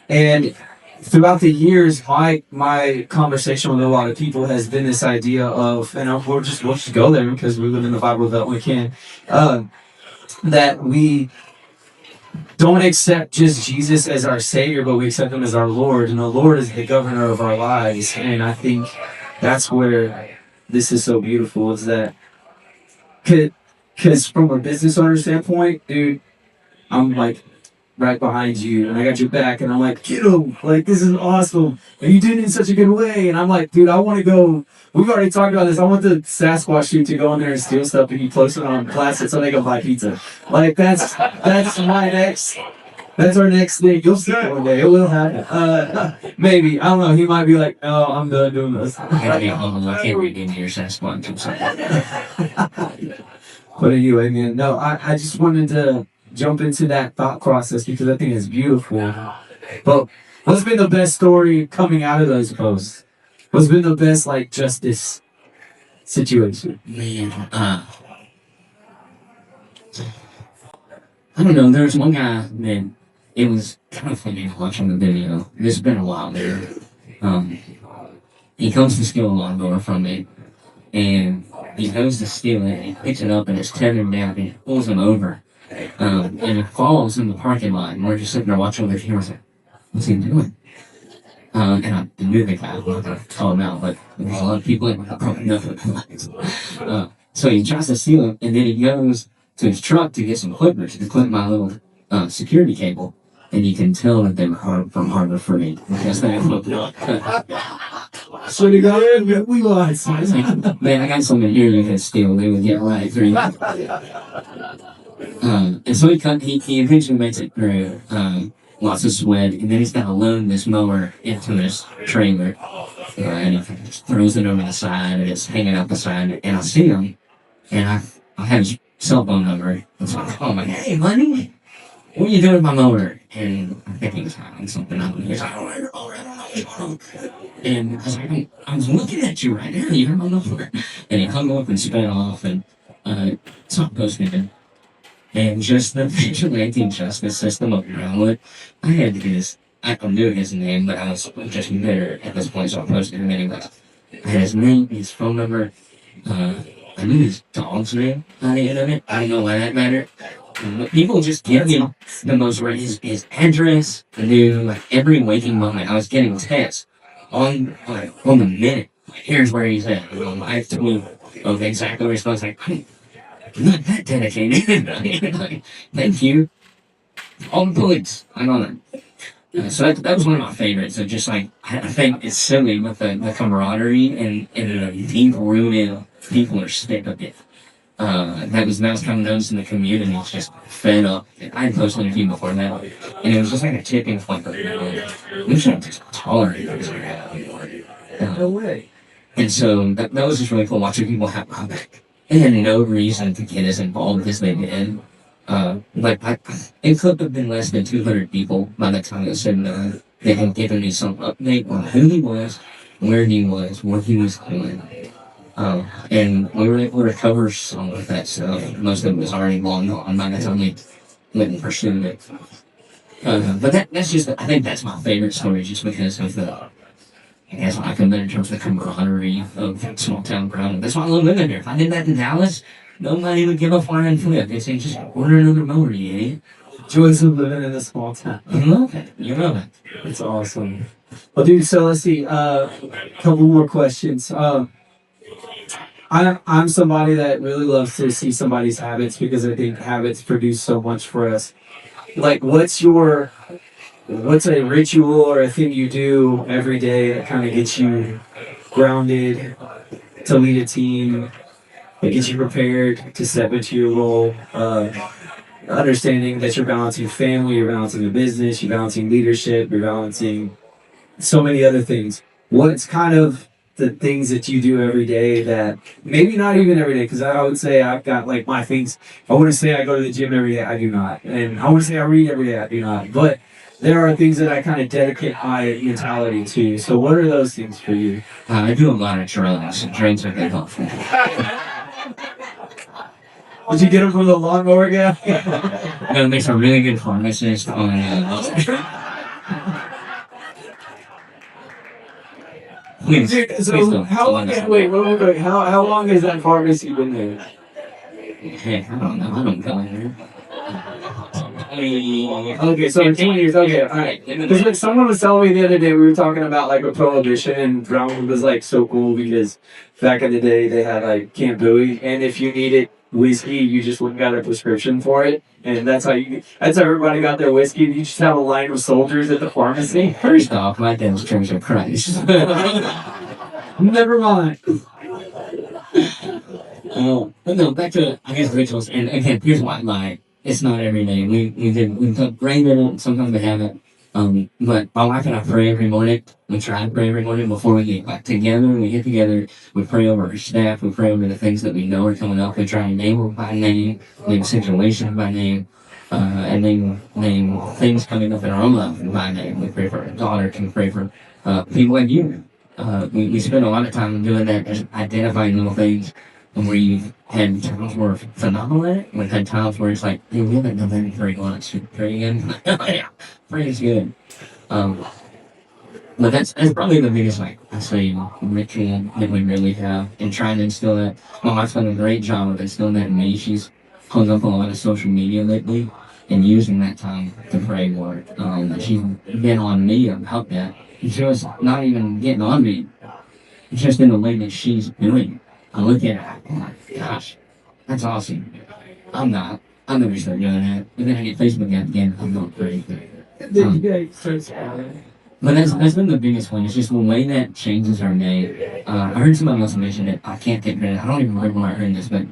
And throughout the years, my conversation with a lot of people has been this idea of, and we'll just go there because we live in the Bible Belt, we can, that we don't accept just Jesus as our Savior, but we accept Him as our Lord, and the Lord is the governor of our lives. And I think that's where this is so beautiful, is that, because from a business owner standpoint, dude, I'm like right behind you, and I got your back, and I'm like, get him, like this is awesome, and you did it in such a good way, and I'm like, dude, I want to go. We've already talked about this. I want the Sasquatch dude to go in there and steal stuff, and you post it on plastic so they can buy pizza. Like that's my next. That's our next thing. You'll see it one day. It will happen. Maybe. I don't know. He might be like, oh, I'm done doing this. I can't read into your Sasquatch. But anyway, man, no, I just wanted to jump into that thought process because I think it's beautiful. But what's been the best story coming out of those posts? What's been the best, like, justice situation? Man, I don't know. There's one guy that it was kind of funny watching the video. It's been a while there. He comes to steal a lawnmower from me, and he goes to steal it, and he picks it up, and it's tearing down, and he pulls him over. And it falls in the parking lot, and we're just sitting there watching the cameras like, what's he doing? And I knew the guy, I'm not going to call him out, but there's a lot of people in there probably know who it is. So he tries to steal it, and then he goes to his truck to get some clippers to clip my little security cable. And you can tell that they were from Harbor Freight because they looked up. So you got in, we lied. Man, I got something here you can steal. They would get right through. And so he eventually makes it through. Lots of sweat, and then he's got to load this mower into his trailer, and he just throws it over the side, and it's hanging out the side. And I see him, and I have his cell phone number. And so I call him like, hey, buddy, what are you doing with my motor? And I think he was having something on. He's like, oh, I don't know what's going on. And I was like, I was looking at you right now. You heard my number. And he hung up and sped off and stopped posting. And just the vigilante justice system of Brownwood, I had his, I knew his name, but I was just bitter at this point, so I posted him anyway. I had his name, his phone number, I knew his dog's name on the internet. I don't know why that mattered. But people just give me the most, his address, I knew like every waking moment. I was getting texts on the minute. Like, here's where he's at. I told of exactly where he's supposed to. Like, I'm not that dedicated. Like, thank you. All the police. I'm on it. So that was one of my favorites. So just like I think it's silly with the camaraderie and the deep rooted people are sick of it. That was kind of noticed in the community. It's just fed up. I had posted a few before that, and it was just like a tipping point. We shouldn't just tolerate this anymore. No way. And so that was just really cool watching people have comeback. They had no reason to get as involved as they did. It could have been less than 200 people by the time it said they had given me some update on who he was, where he was, what he was doing. And we were able to recover some of that stuff. Most of it was already long gone by the time we went and pursued it. But that's just, I think that's my favorite story just because of I guess I can in terms of the camaraderie of small town Brown. That's why I love living here. If I did that in Dallas, nobody would give a flying flip. They'd say, just order another motor, you idiot. Joys of living in a small town. You love it. You love it. It's awesome. Well, dude, so let's see. Couple more questions. I'm somebody that really loves to see somebody's habits because I think habits produce so much for us. Like, what's a ritual or a thing you do every day that kind of gets you grounded to lead a team, that gets you prepared to step into your role, understanding that you're balancing family, you're balancing a business, you're balancing leadership, you're balancing so many other things. What's kind of the things that you do every day that maybe not even every day, because I would say I've got like my things. I wouldn't say I go to the gym every day, I do not. And I wouldn't say I read every day, I do not. But there are things that I kind of dedicate my mentality to. So what are those things for you? I do a lot of drills. Drills are good helpful. Did you get them from the lawnmower guy? That makes a really good pharmacist on Please, Dude, so please don't. how long? Wait. How long has that pharmacy been there? Hey, I don't know. I don't go in there. Okay, so 20 years. Okay, all right. Because like someone was telling me the other day, we were talking about like a prohibition, and Brownwood was like so cool because back in the day they had like Camp Bowie, and if you needed whiskey, you just went and got a prescription for it, and that's how everybody got their whiskey. You just have a line of soldiers at the pharmacy. First off, my dad's Church of Christ. Never mind. But no, back to I guess rituals, and again, here's why it's not every day. We put brain in it. Sometimes we have it. But my wife and I pray every morning. We try to pray every morning before we get back together. We get together. We pray over our staff. We pray over the things that we know are coming up. We try and name them by name, name situation by name, and name things coming up in our own life by name. We pray for our daughter. We pray for people like you. We spend a lot of time doing that, just identifying little things. And we've had times where we're phenomenal at it. We've had times where it's like, hey, we haven't done that in 3 months. Pray again. Yeah, pray is good. But that's probably the biggest, like, I say, ritual that we really have in trying to instill that. My wife's done a great job of instilling that in me. She's hung up a lot of social media lately and using that time to pray more. She's been on me about that. Just not even getting on me. Just in the way that she's doing it. I look at it, oh my gosh, that's awesome. I'm never start doing that. And then I get Facebook app again, I'm not crazy. But that's been the biggest one. It's just the way that changes our day. I heard somebody else mention it. I can't take credit. I don't even remember where I heard this, but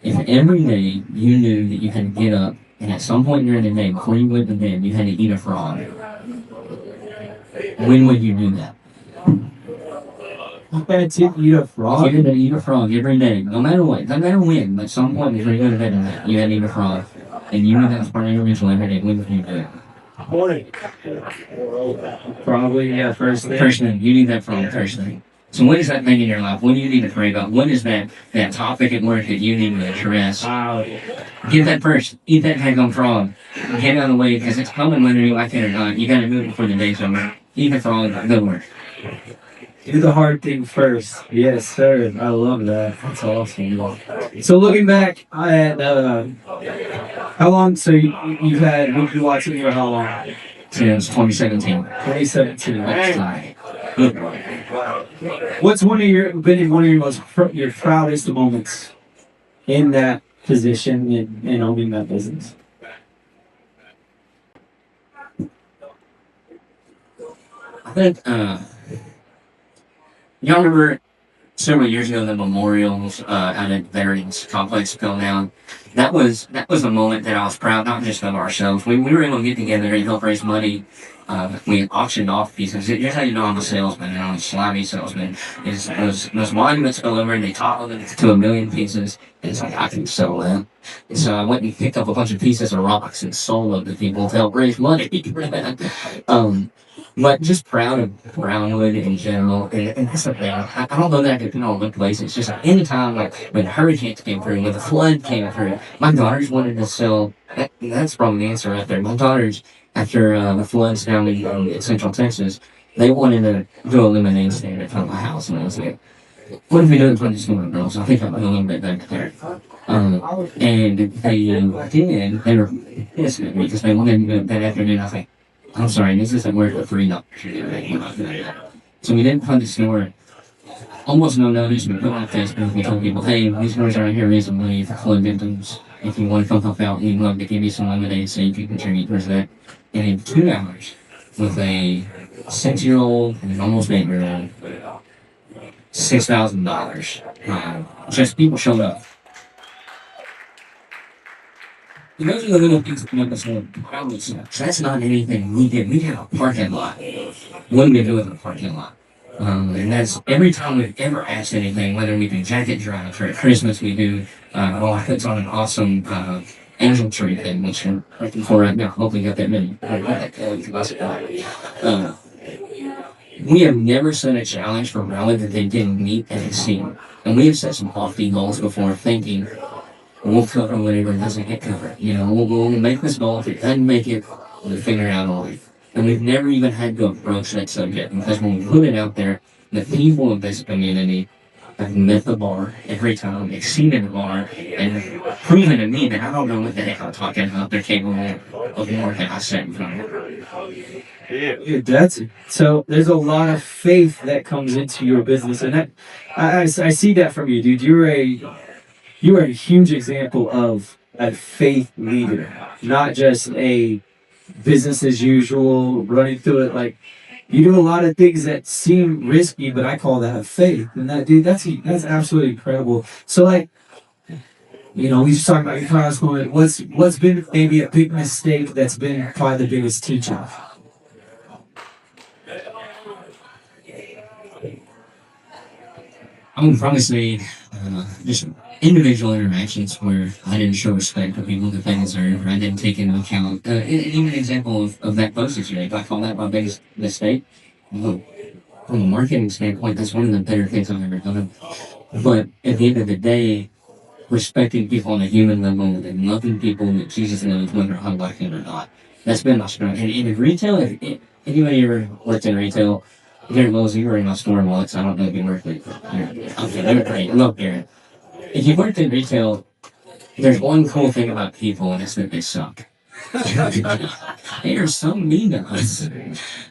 if every day you knew that you had to get up and at some point during the day, before you went to bed, you had to eat a frog, when would you do that? That's it, eat a frog. You're gonna eat a frog every day, no matter what, no matter when. But some point, if you're going to bed in that, you gotta eat a frog, and you know that's part of your ritual every day. When do you do it? Probably, yeah, first thing. First thing, you need that frog first thing. So what is that thing in your life? What do you need to pray about? What is that topic at work that you need to address? Wow. Get that first. Eat that daggone frog. Get out of the way, because it's coming whether you like it or not. You gotta move it before the day's over. Eat the frog, go to work. Do the hard thing first. Yes, sir. I love that. That's awesome. So looking back at how long? So you've had Movie Watching for how long? Since 2017. 2017. That's right. What's one of your most your proudest moments in that position in owning that business? I think, y'all remember several years ago the memorials out at Veterans Complex fell down? That was a moment that I was proud, not just of ourselves. We were able to get together and help raise money. We auctioned off pieces. Here's how you know I'm a salesman and I'm a slimy salesman. Is those monuments fell over and they toppled it to 1 million pieces. And it's like, I can sell them. And so I went and picked up a bunch of pieces of rocks and sold them to people to help raise money for that. But just proud of Brownwood in general, and that's the thing. I don't know that I could all look places. It's just like anytime, like when hurricanes came through, when the flood came through, my daughters wanted to sell. That's probably the answer right there. My daughters, after the floods down in Central Texas, they wanted to do a lemonade stand in front of my house, and I was like, "What if we do it in front of the school girls? I think I'm a little bit better there." And they did. They were pissed at me because they wanted to do it that afternoon. I was like, I'm sorry, this isn't worth the $3. So we didn't fund the store. Almost no notice. We put on Facebook. We told people, hey, these stores are out here raising money for flood victims. If you want to come help out, we'd love to give you some lemonade so you can contribute towards that. And in 2 hours, with a 6-year-old and an almost 8-year-old, $6,000. Just people showed up. And those are the little things that make us more proud of ourselves. That's not anything we did. We had a parking lot. What do we do with a parking lot? And that's every time we've ever asked anything, whether we do jacket drives or at Christmas we do, I put on an awesome angel tree thing, which I'm looking for right now. Hopefully got that many. We have never set a challenge for Raleigh that they didn't meet and exceed. And we have set some lofty goals before thinking, we'll cover whatever doesn't get covered. You know, we'll make this goal. If it doesn't make it, we'll figure it out all right. And we've never even had to approach that subject because when we put it out there, the people of this community have met the bar every time, exceeded the bar, and proven to me that I don't know what the heck I'm talking about. They're capable of more than I said in front of them. Yeah, that's it. So there's a lot of faith that comes into your business, and that I see that from you, dude. You are a huge example of a faith leader, not just a business as usual, running through it. Like, you do a lot of things that seem risky, but I call that faith. And that, dude, that's absolutely incredible. So, like, you know, we just talking about your proudest moment. What's been maybe a big mistake that's been probably the biggest teacher? I would probably say just individual interactions where I didn't show respect to people that they deserve, or I didn't take into account. Even an example of that postage rate, I call that my biggest mistake. From a marketing standpoint, that's one of the better things I've ever done. But at the end of the day, respecting people on a human level and loving people that Jesus knows whether I like it or not. That's been my strength. And in retail, if anybody ever worked in retail, Garrett Wells, you were in my store once. I don't know if you worked with okay, they were great. I love Garrett. If you worked in retail, there's one cool thing about people, and it's that they suck. They are so mean to us.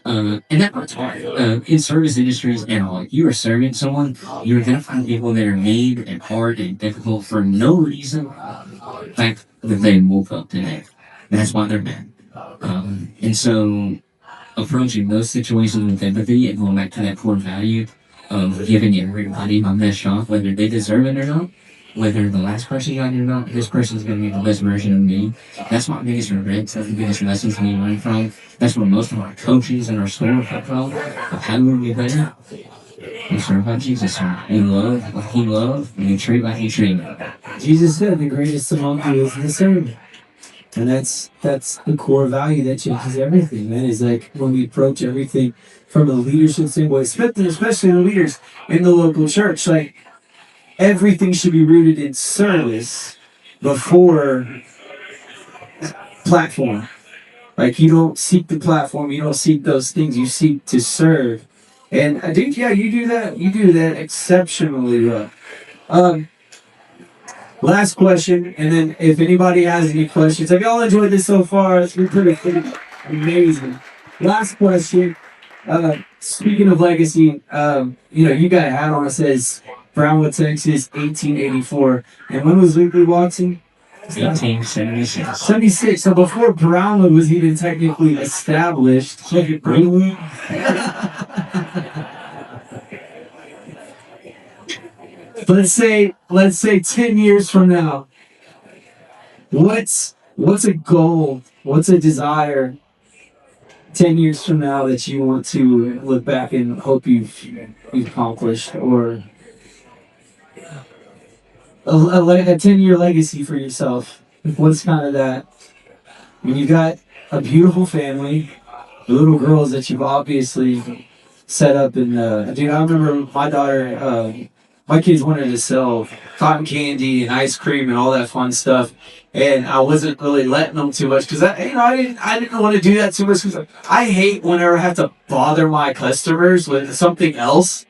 And that part's hard. In service industries and all, if you are serving someone, you're going to find people that are mean and hard and difficult for no reason. The fact that they woke up today. That's why they're mad. And so, approaching those situations with empathy and going back to that core value of giving everybody my best shot, whether they deserve it or not, whether the last person got it or not, this person's going to be the best version of me. That's my biggest regrets. That's the biggest lessons we learn from. That's where most of our coaches in our store come from, of how do we be better. You serve like Jesus served. You love like he loved, and you treat like he treated. Jesus said the greatest among you is the servant. And that's the core value that changes everything, man. Is like when we approach everything from a leadership standpoint, especially the leaders in the local church, like everything should be rooted in service before platform. Like you don't seek the platform, you don't seek those things, you seek to serve. And I think, yeah, you do that exceptionally well. Um, Last question, and then if anybody has any questions, have y'all enjoyed this so far? It's been pretty amazing. Last question. Speaking of legacy, you got a hat on that says Brownwood, Texas, 1884. And when was Weekly Watson? 1876. 76. So before Brownwood was even technically established. let's say 10 years from now, what's a goal, what's a desire 10 years from now that you want to look back and hope you've accomplished, or a 10-year legacy for yourself? What's kind of that? I mean, you got a beautiful family, little girls that you've obviously set up, and dude, I remember my daughter, my kids wanted to sell cotton candy and ice cream and all that fun stuff, and I wasn't really letting them too much because I didn't want to do that too much because I hate whenever I have to bother my customers with something else.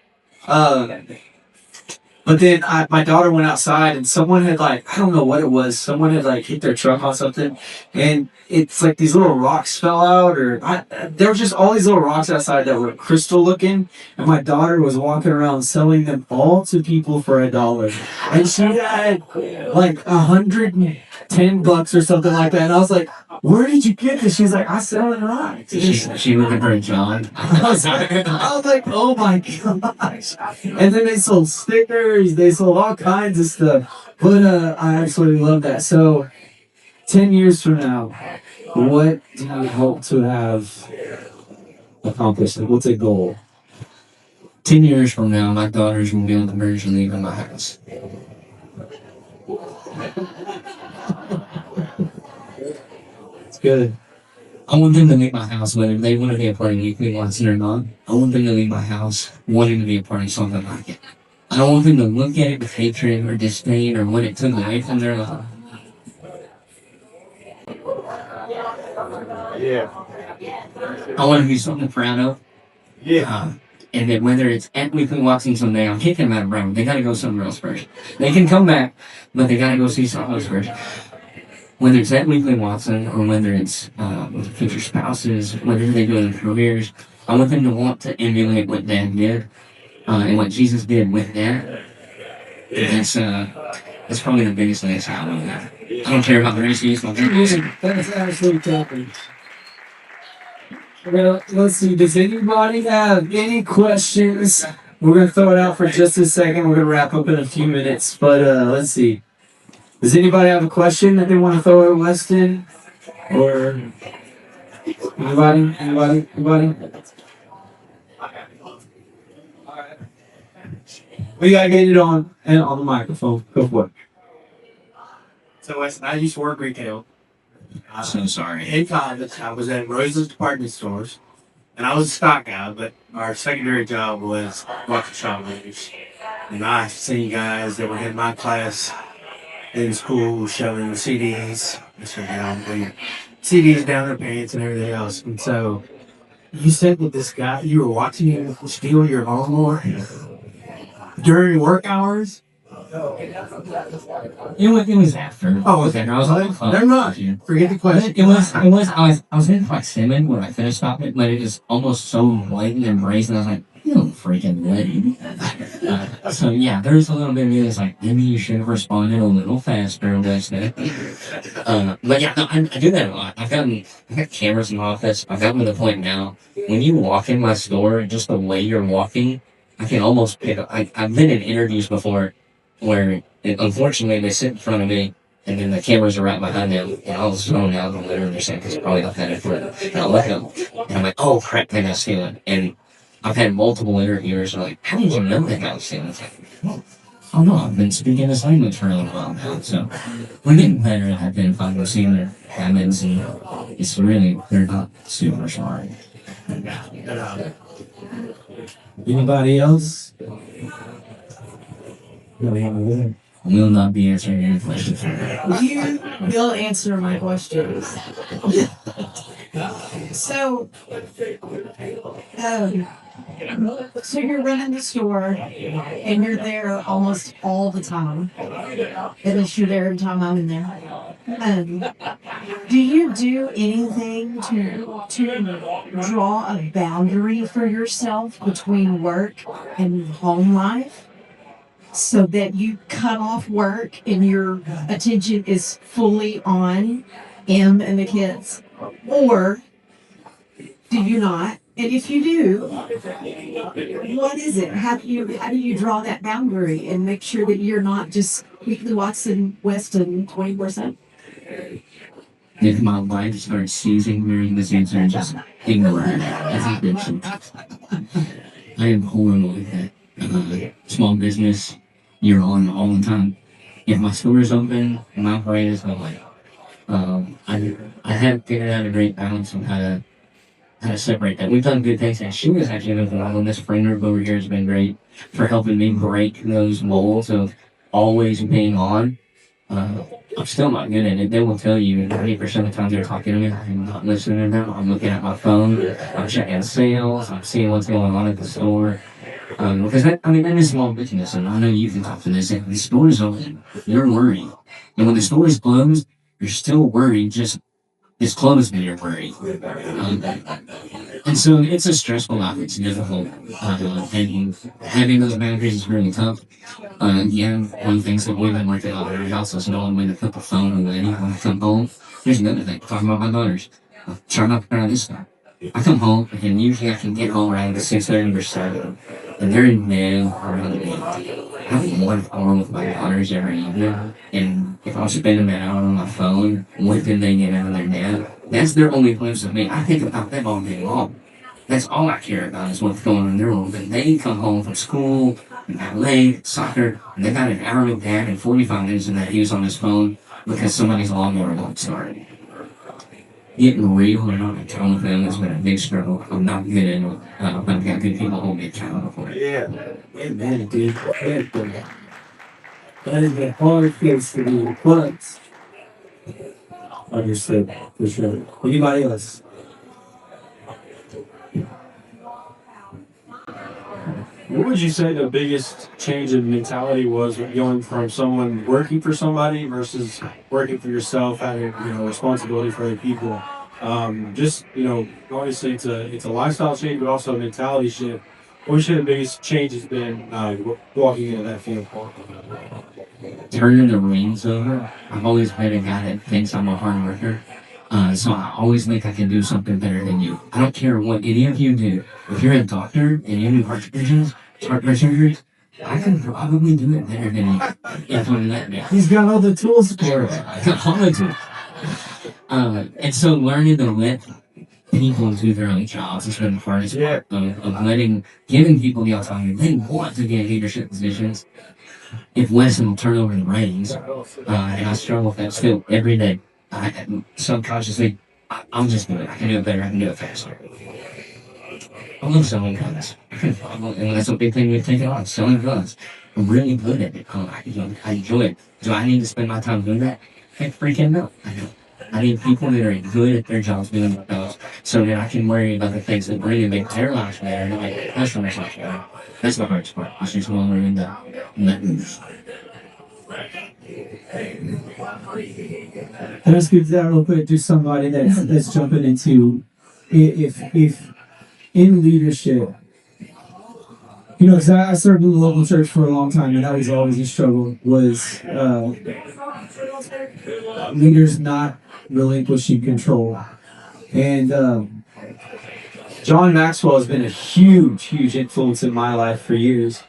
But then my daughter went outside and someone had I don't know what it was. Someone had hit their truck on something, and it's like these little rocks fell out, there were just all these little rocks outside that were crystal looking, and my daughter was walking around selling them all to people for $1, and she had like $110 or something like that, and I was like, "Where did you get this?" She's like, "I sell it rocks." She looking for a job. I was like, oh my gosh. And then they sold stickers, they sold all kinds of stuff. But I absolutely love that. So 10 years from now, what do you hope to have accomplished? What's a goal? 10 years from now, my daughters will be on the verge of leaving my house. It's good. I want them to leave my house whether they want to be a part of Weekly Watson or not. I want them to leave my house wanting to be a part of something like it. I don't want them to look at it with hatred or disdain or what it took away from their life. Yeah. I want to be something proud of. Yeah. And then whether it's at Weekly Watson someday, I'm kicking them out of Brown. They got to go somewhere else first. They can come back, but they got to go see something else first. Whether it's at Weekly Watson or whether it's with future spouses, whether they do it in careers, I want them to want to emulate what Dad did and what Jesus did with Dad. That's probably the biggest thing I want to have. I don't care about the races. That's absolutely topic. Well, let's see. Does anybody have any questions? We're going to throw it out for just a second. We're going to wrap up in a few minutes. But let's see. Does anybody have a question that they want to throw at Weston? Or anybody? We gotta get it on the microphone. Go for it. So Weston, I used to work retail. I'm so sorry. In college, I was at Rose's department stores, and I was a stock guy, but our secondary job was walking shop moves. And I seen guys that were in my class in school showing CDs, CDs down their pants and everything else. And so you said that this guy, you were watching him steal your lawnmower during work hours? It was after. Oh, okay. I was like, never mind. Forget the question. I was in like 7 when I finished stopping, but it was almost so blatant and brazen. I was like, you don't freaking lady. So yeah, there's a little bit of me that's like, maybe you should have responded a little faster, Weston. But yeah, no, I do that a lot. I've got cameras in my office. I've gotten to the point now, when you walk in my store, just the way you're walking, I can almost pick up. I've been in interviews before where, unfortunately, they sit in front of me, and then the cameras are right behind them, and I'll zone out and literally saying, because probably not that important. And I'll look at them, and I'm like, oh crap, they got stealing. And I've had multiple interviewers like, how did you know that guy was saying? It's like, oh no, I've been speaking this language for a little while now. So we're getting better at identifying and seeing their habits, and it's really, they're not super smart. Anybody else? Will not be answering any questions. You will answer my questions. So, so you're running the store and you're there almost all the time. At least you're there every time I'm in there. Do you do anything to draw a boundary for yourself between work and home life? So that you cut off work and your attention is fully on M and the kids? Or do you not? And if you do, what is it? How do you draw that boundary and make sure that you're not just weekly Watson Weston 24/7? If my wife starts seizing during this answer and just ignore her, that's a bitch. I am horrible with that. Small business, you're on all the time. If my store is open, my brain is going. I have figured out a great balance on how to separate that. We've done good things, and she was actually involved. This framework over here has been great for helping me break those molds of always being on. I'm still not good at it. They will tell you 90% of the time they're talking to me, I'm not listening to them. I'm looking at my phone. I'm checking sales. I'm seeing what's going on at the store. Because that is small business, and I know you can talk to this. If the store is open, you're worried. And when the store is closed, you're still worried, just it's closed and you're worried. And so it's a stressful life. It's difficult. And having those boundaries is really tough. One of the things that we've been working on in our house is knowing when to put the phone away when I come home. Here's another thing, talking about my daughters. Try not to cry this time. I come home, and usually I can get home around 6:30 or 7, and they're in bed around 8. I have one phone with my daughters every evening, and if I'm spending an hour on my phone, when can they get out of their bed? That's their only glimpse of me. I think about them all day long. That's all I care about is what's going on in their room. But they come home from school, and ballet, soccer, and they got an hour with dad and 45 minutes of that he was on his phone because somebody's lawnmower won't start. Getting real and on account of them has been a big struggle. I'm not good at it, but I've got good people hold me accountable for it. Yeah. Amen, dude. That is a hard place to do, but understood for sure. Anybody else? What would you say the biggest change in mentality was going from someone working for somebody versus working for yourself, having responsibility for other people? Obviously it's a lifestyle change, but also a mentality shift. What would you say the biggest change has been walking into that field? Turning the reins over. I've always been a guy that thinks I'm a hard worker. So I always think I can do something better than you. I don't care what any of you do. If you're a doctor and you do heart surgeries, I can probably do it better than you. If you let me. He's got all the tools for it. I got all the tools. And so learning to let people do their own jobs has been the hardest part of giving people the autonomy. They want to get leadership positions. If Weston will turn over the reins, and I struggle with that still every day. Subconsciously, I'm just good. I can do it better. I can do it faster. I love selling guns. And that's a big thing we've taken on, selling guns. I'm really good at it. I enjoy it. Do I need to spend my time doing that? Heck, freaking no. I don't. I need people that are good at their jobs doing their jobs so that I can worry about the things that really make their lives better and make customers' lives better. That's the hardest part. I just want to learn that. Can I speak to that real quick? To somebody that's jumping into if in leadership, because I served in the local church for a long time, and that was always a struggle. Was leaders not relinquishing control, and John Maxwell has been a huge influence in my life for years.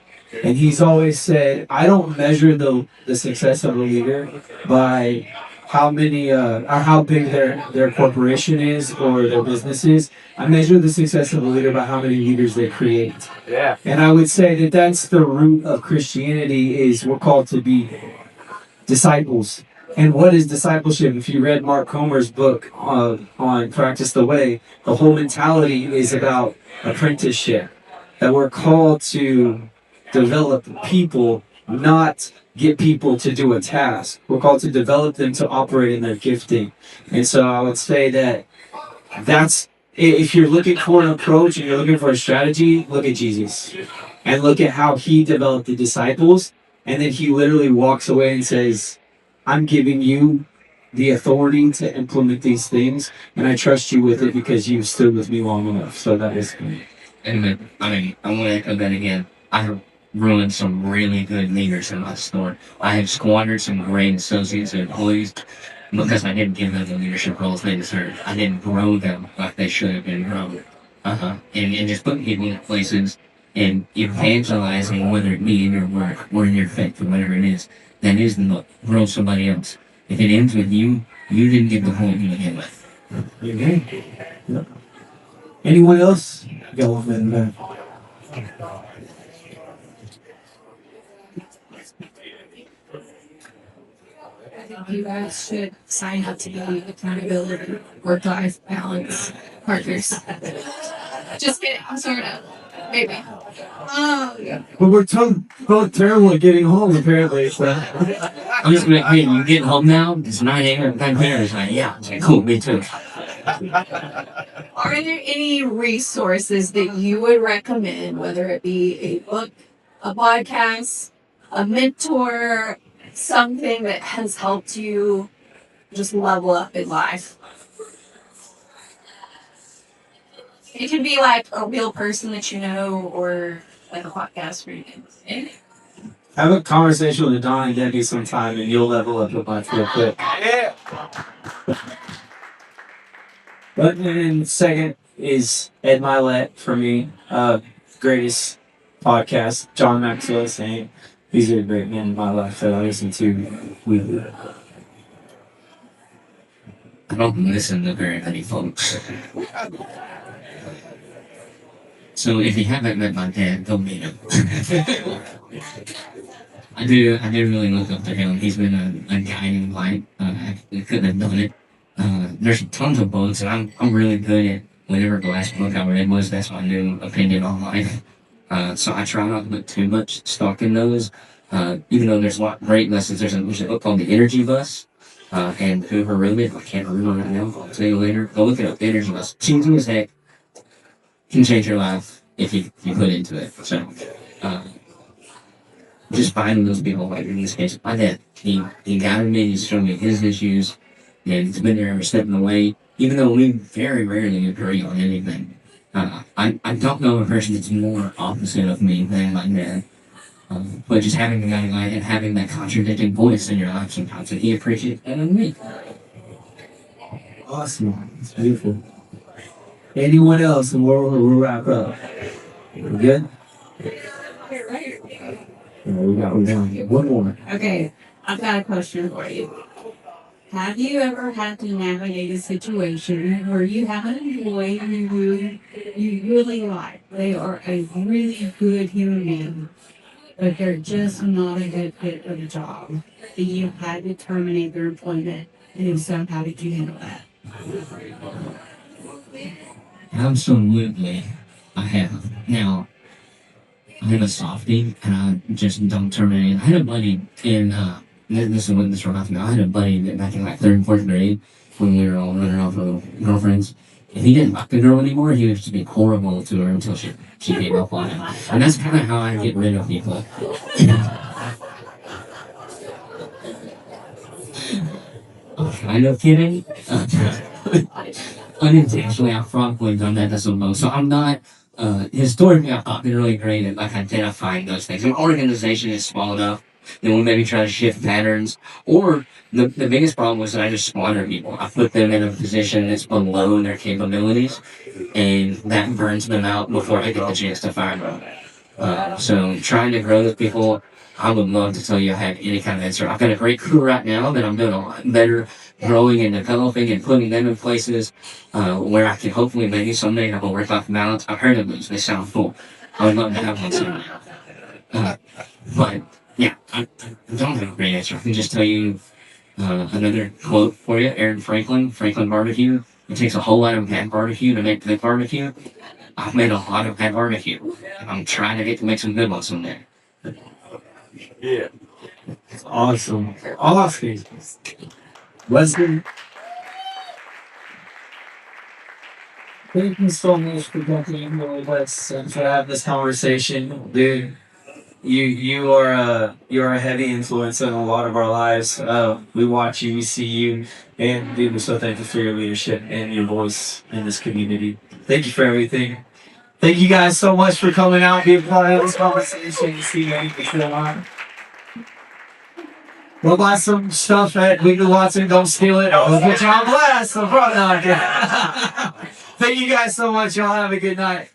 And he's always said, I don't measure the success of a leader by how many or how big their corporation is or their business is. I measure the success of a leader by how many leaders they create. Yeah. And I would say that that's the root of Christianity is we're called to be disciples. And what is discipleship? If you read Mark Comer's book on Practice the Way, the whole mentality is about apprenticeship. That we're called to develop people, not get people to do a task. We're called to develop them to operate in their gifting. And so I would say that that's, if you're looking for an approach and you're looking for a strategy, look at Jesus and look at how he developed the disciples. And then he literally walks away and says, I'm giving you the authority to implement these things, and I trust you with it because you've stood with me long enough. So that is good. And I mean, I want to echo that again. I have ruined some really good leaders in my store. I have squandered some great associates and employees because I didn't give them the leadership roles they deserved. I didn't grow them like they should have been grown. And just putting people in places and evangelizing, whether it be in your work or in your faith or whatever it is, that is to grow somebody else. If it ends with you, you didn't get the point you begin with. Amen. Yep. Anyone else? Got one in the back. I think you guys should sign up to be accountability, work-life balance partners. Just kidding. I'm sort of. Maybe. But we're both terrible at getting home, apparently. So. I'm just like, hey, you getting home now? It's 9 a.m. 9 p.m. It's like, yeah. Okay, cool, me too. Are there any resources that you would recommend, whether it be a book, a podcast, a mentor, something that has helped you just level up in life? It can be like a real person that you know, or like a podcast or anything. Have a conversation with Don and Debbie sometime, and you'll level up a bunch real quick. Yeah. But then second is Ed Milet for me. Greatest podcast. John Maxwell saying these are great men in my life that I listen to weekly. I don't listen to very many folks. So if you haven't met my dad, go meet him. I did really look up to him. He's been a guiding light. I couldn't have done it. There's tons of books, and I'm really good at whatever the last book I read was. That's my new opinion on life. So I try not to put too much stock in those. Even though there's a lot of great lessons. There's a book called The Energy Bus. And whoever wrote it, I can't remember right now. I'll tell you later. Go look it up. The Energy Bus. Cheesy as heck. Can change your life if you put into it. So, just finding those people, like in this case, my dad, he guided me, he's shown me his issues, and he's been there every step of the way, even though we very rarely agree on anything. I don't know a person that's more opposite of me than my dad. But just having a guy like and having that contradicting voice in your life sometimes, and he appreciates that in me. Awesome. It's beautiful. Anyone else, and we'll wrap up. We good? Right. We got one more. Okay, I've got a question for you. Have you ever had to navigate a situation where you have an employee who you really like? They are a really good human being, but they're just not a good fit for the job. That you had to terminate their employment, and if so, how did you handle that? Absolutely, I have. Now, I'm a softie, and I just don't terminate. I had a buddy in, this is what this reminds me of. I had a buddy that back in like 3rd and 4th grade, when we were all running off with girlfriends. If he didn't like the girl anymore, he would just be horrible to her until she gave up on him. And that's kind of how I get rid of people. Kind of kidding. Unintentionally, I've probably done that to some folks. So I'm not, historically, I've not been really great at like identifying those things. An organization is small enough, then we'll maybe try to shift patterns. Or the biggest problem was that I just squander people. I put them in a position that's below their capabilities, and that burns them out before I get the chance to fire them. So trying to grow with people, I would love to tell you I had any kind of answer. I've got a great crew right now that I'm doing a lot better growing and developing and putting them in places where I can hopefully maybe someday have a work-life balance. I've heard of those. They sound cool. I would love to have one someday. But yeah, I don't have a great answer. I can just tell you another quote for you. Aaron Franklin barbecue. It takes a whole lot of bad barbecue to make good barbecue. I've made a lot of bad barbecue. And I'm trying to get to make some good ones someday. Yeah. Awesome. Awesome. Weston, thank you so much for coming with us and to have this conversation, dude. You're a heavy influence in a lot of our lives. We watch you, we see you, and dude, we're so thankful for your leadership and your voice in this community. Thank you for everything. Thank you guys so much for coming out, being part of this conversation. See you on. We'll buy some stuff at Weekly Watson. Don't steal it. We'll put you on blast. No, I'm kidding. Thank you guys so much. Y'all have a good night.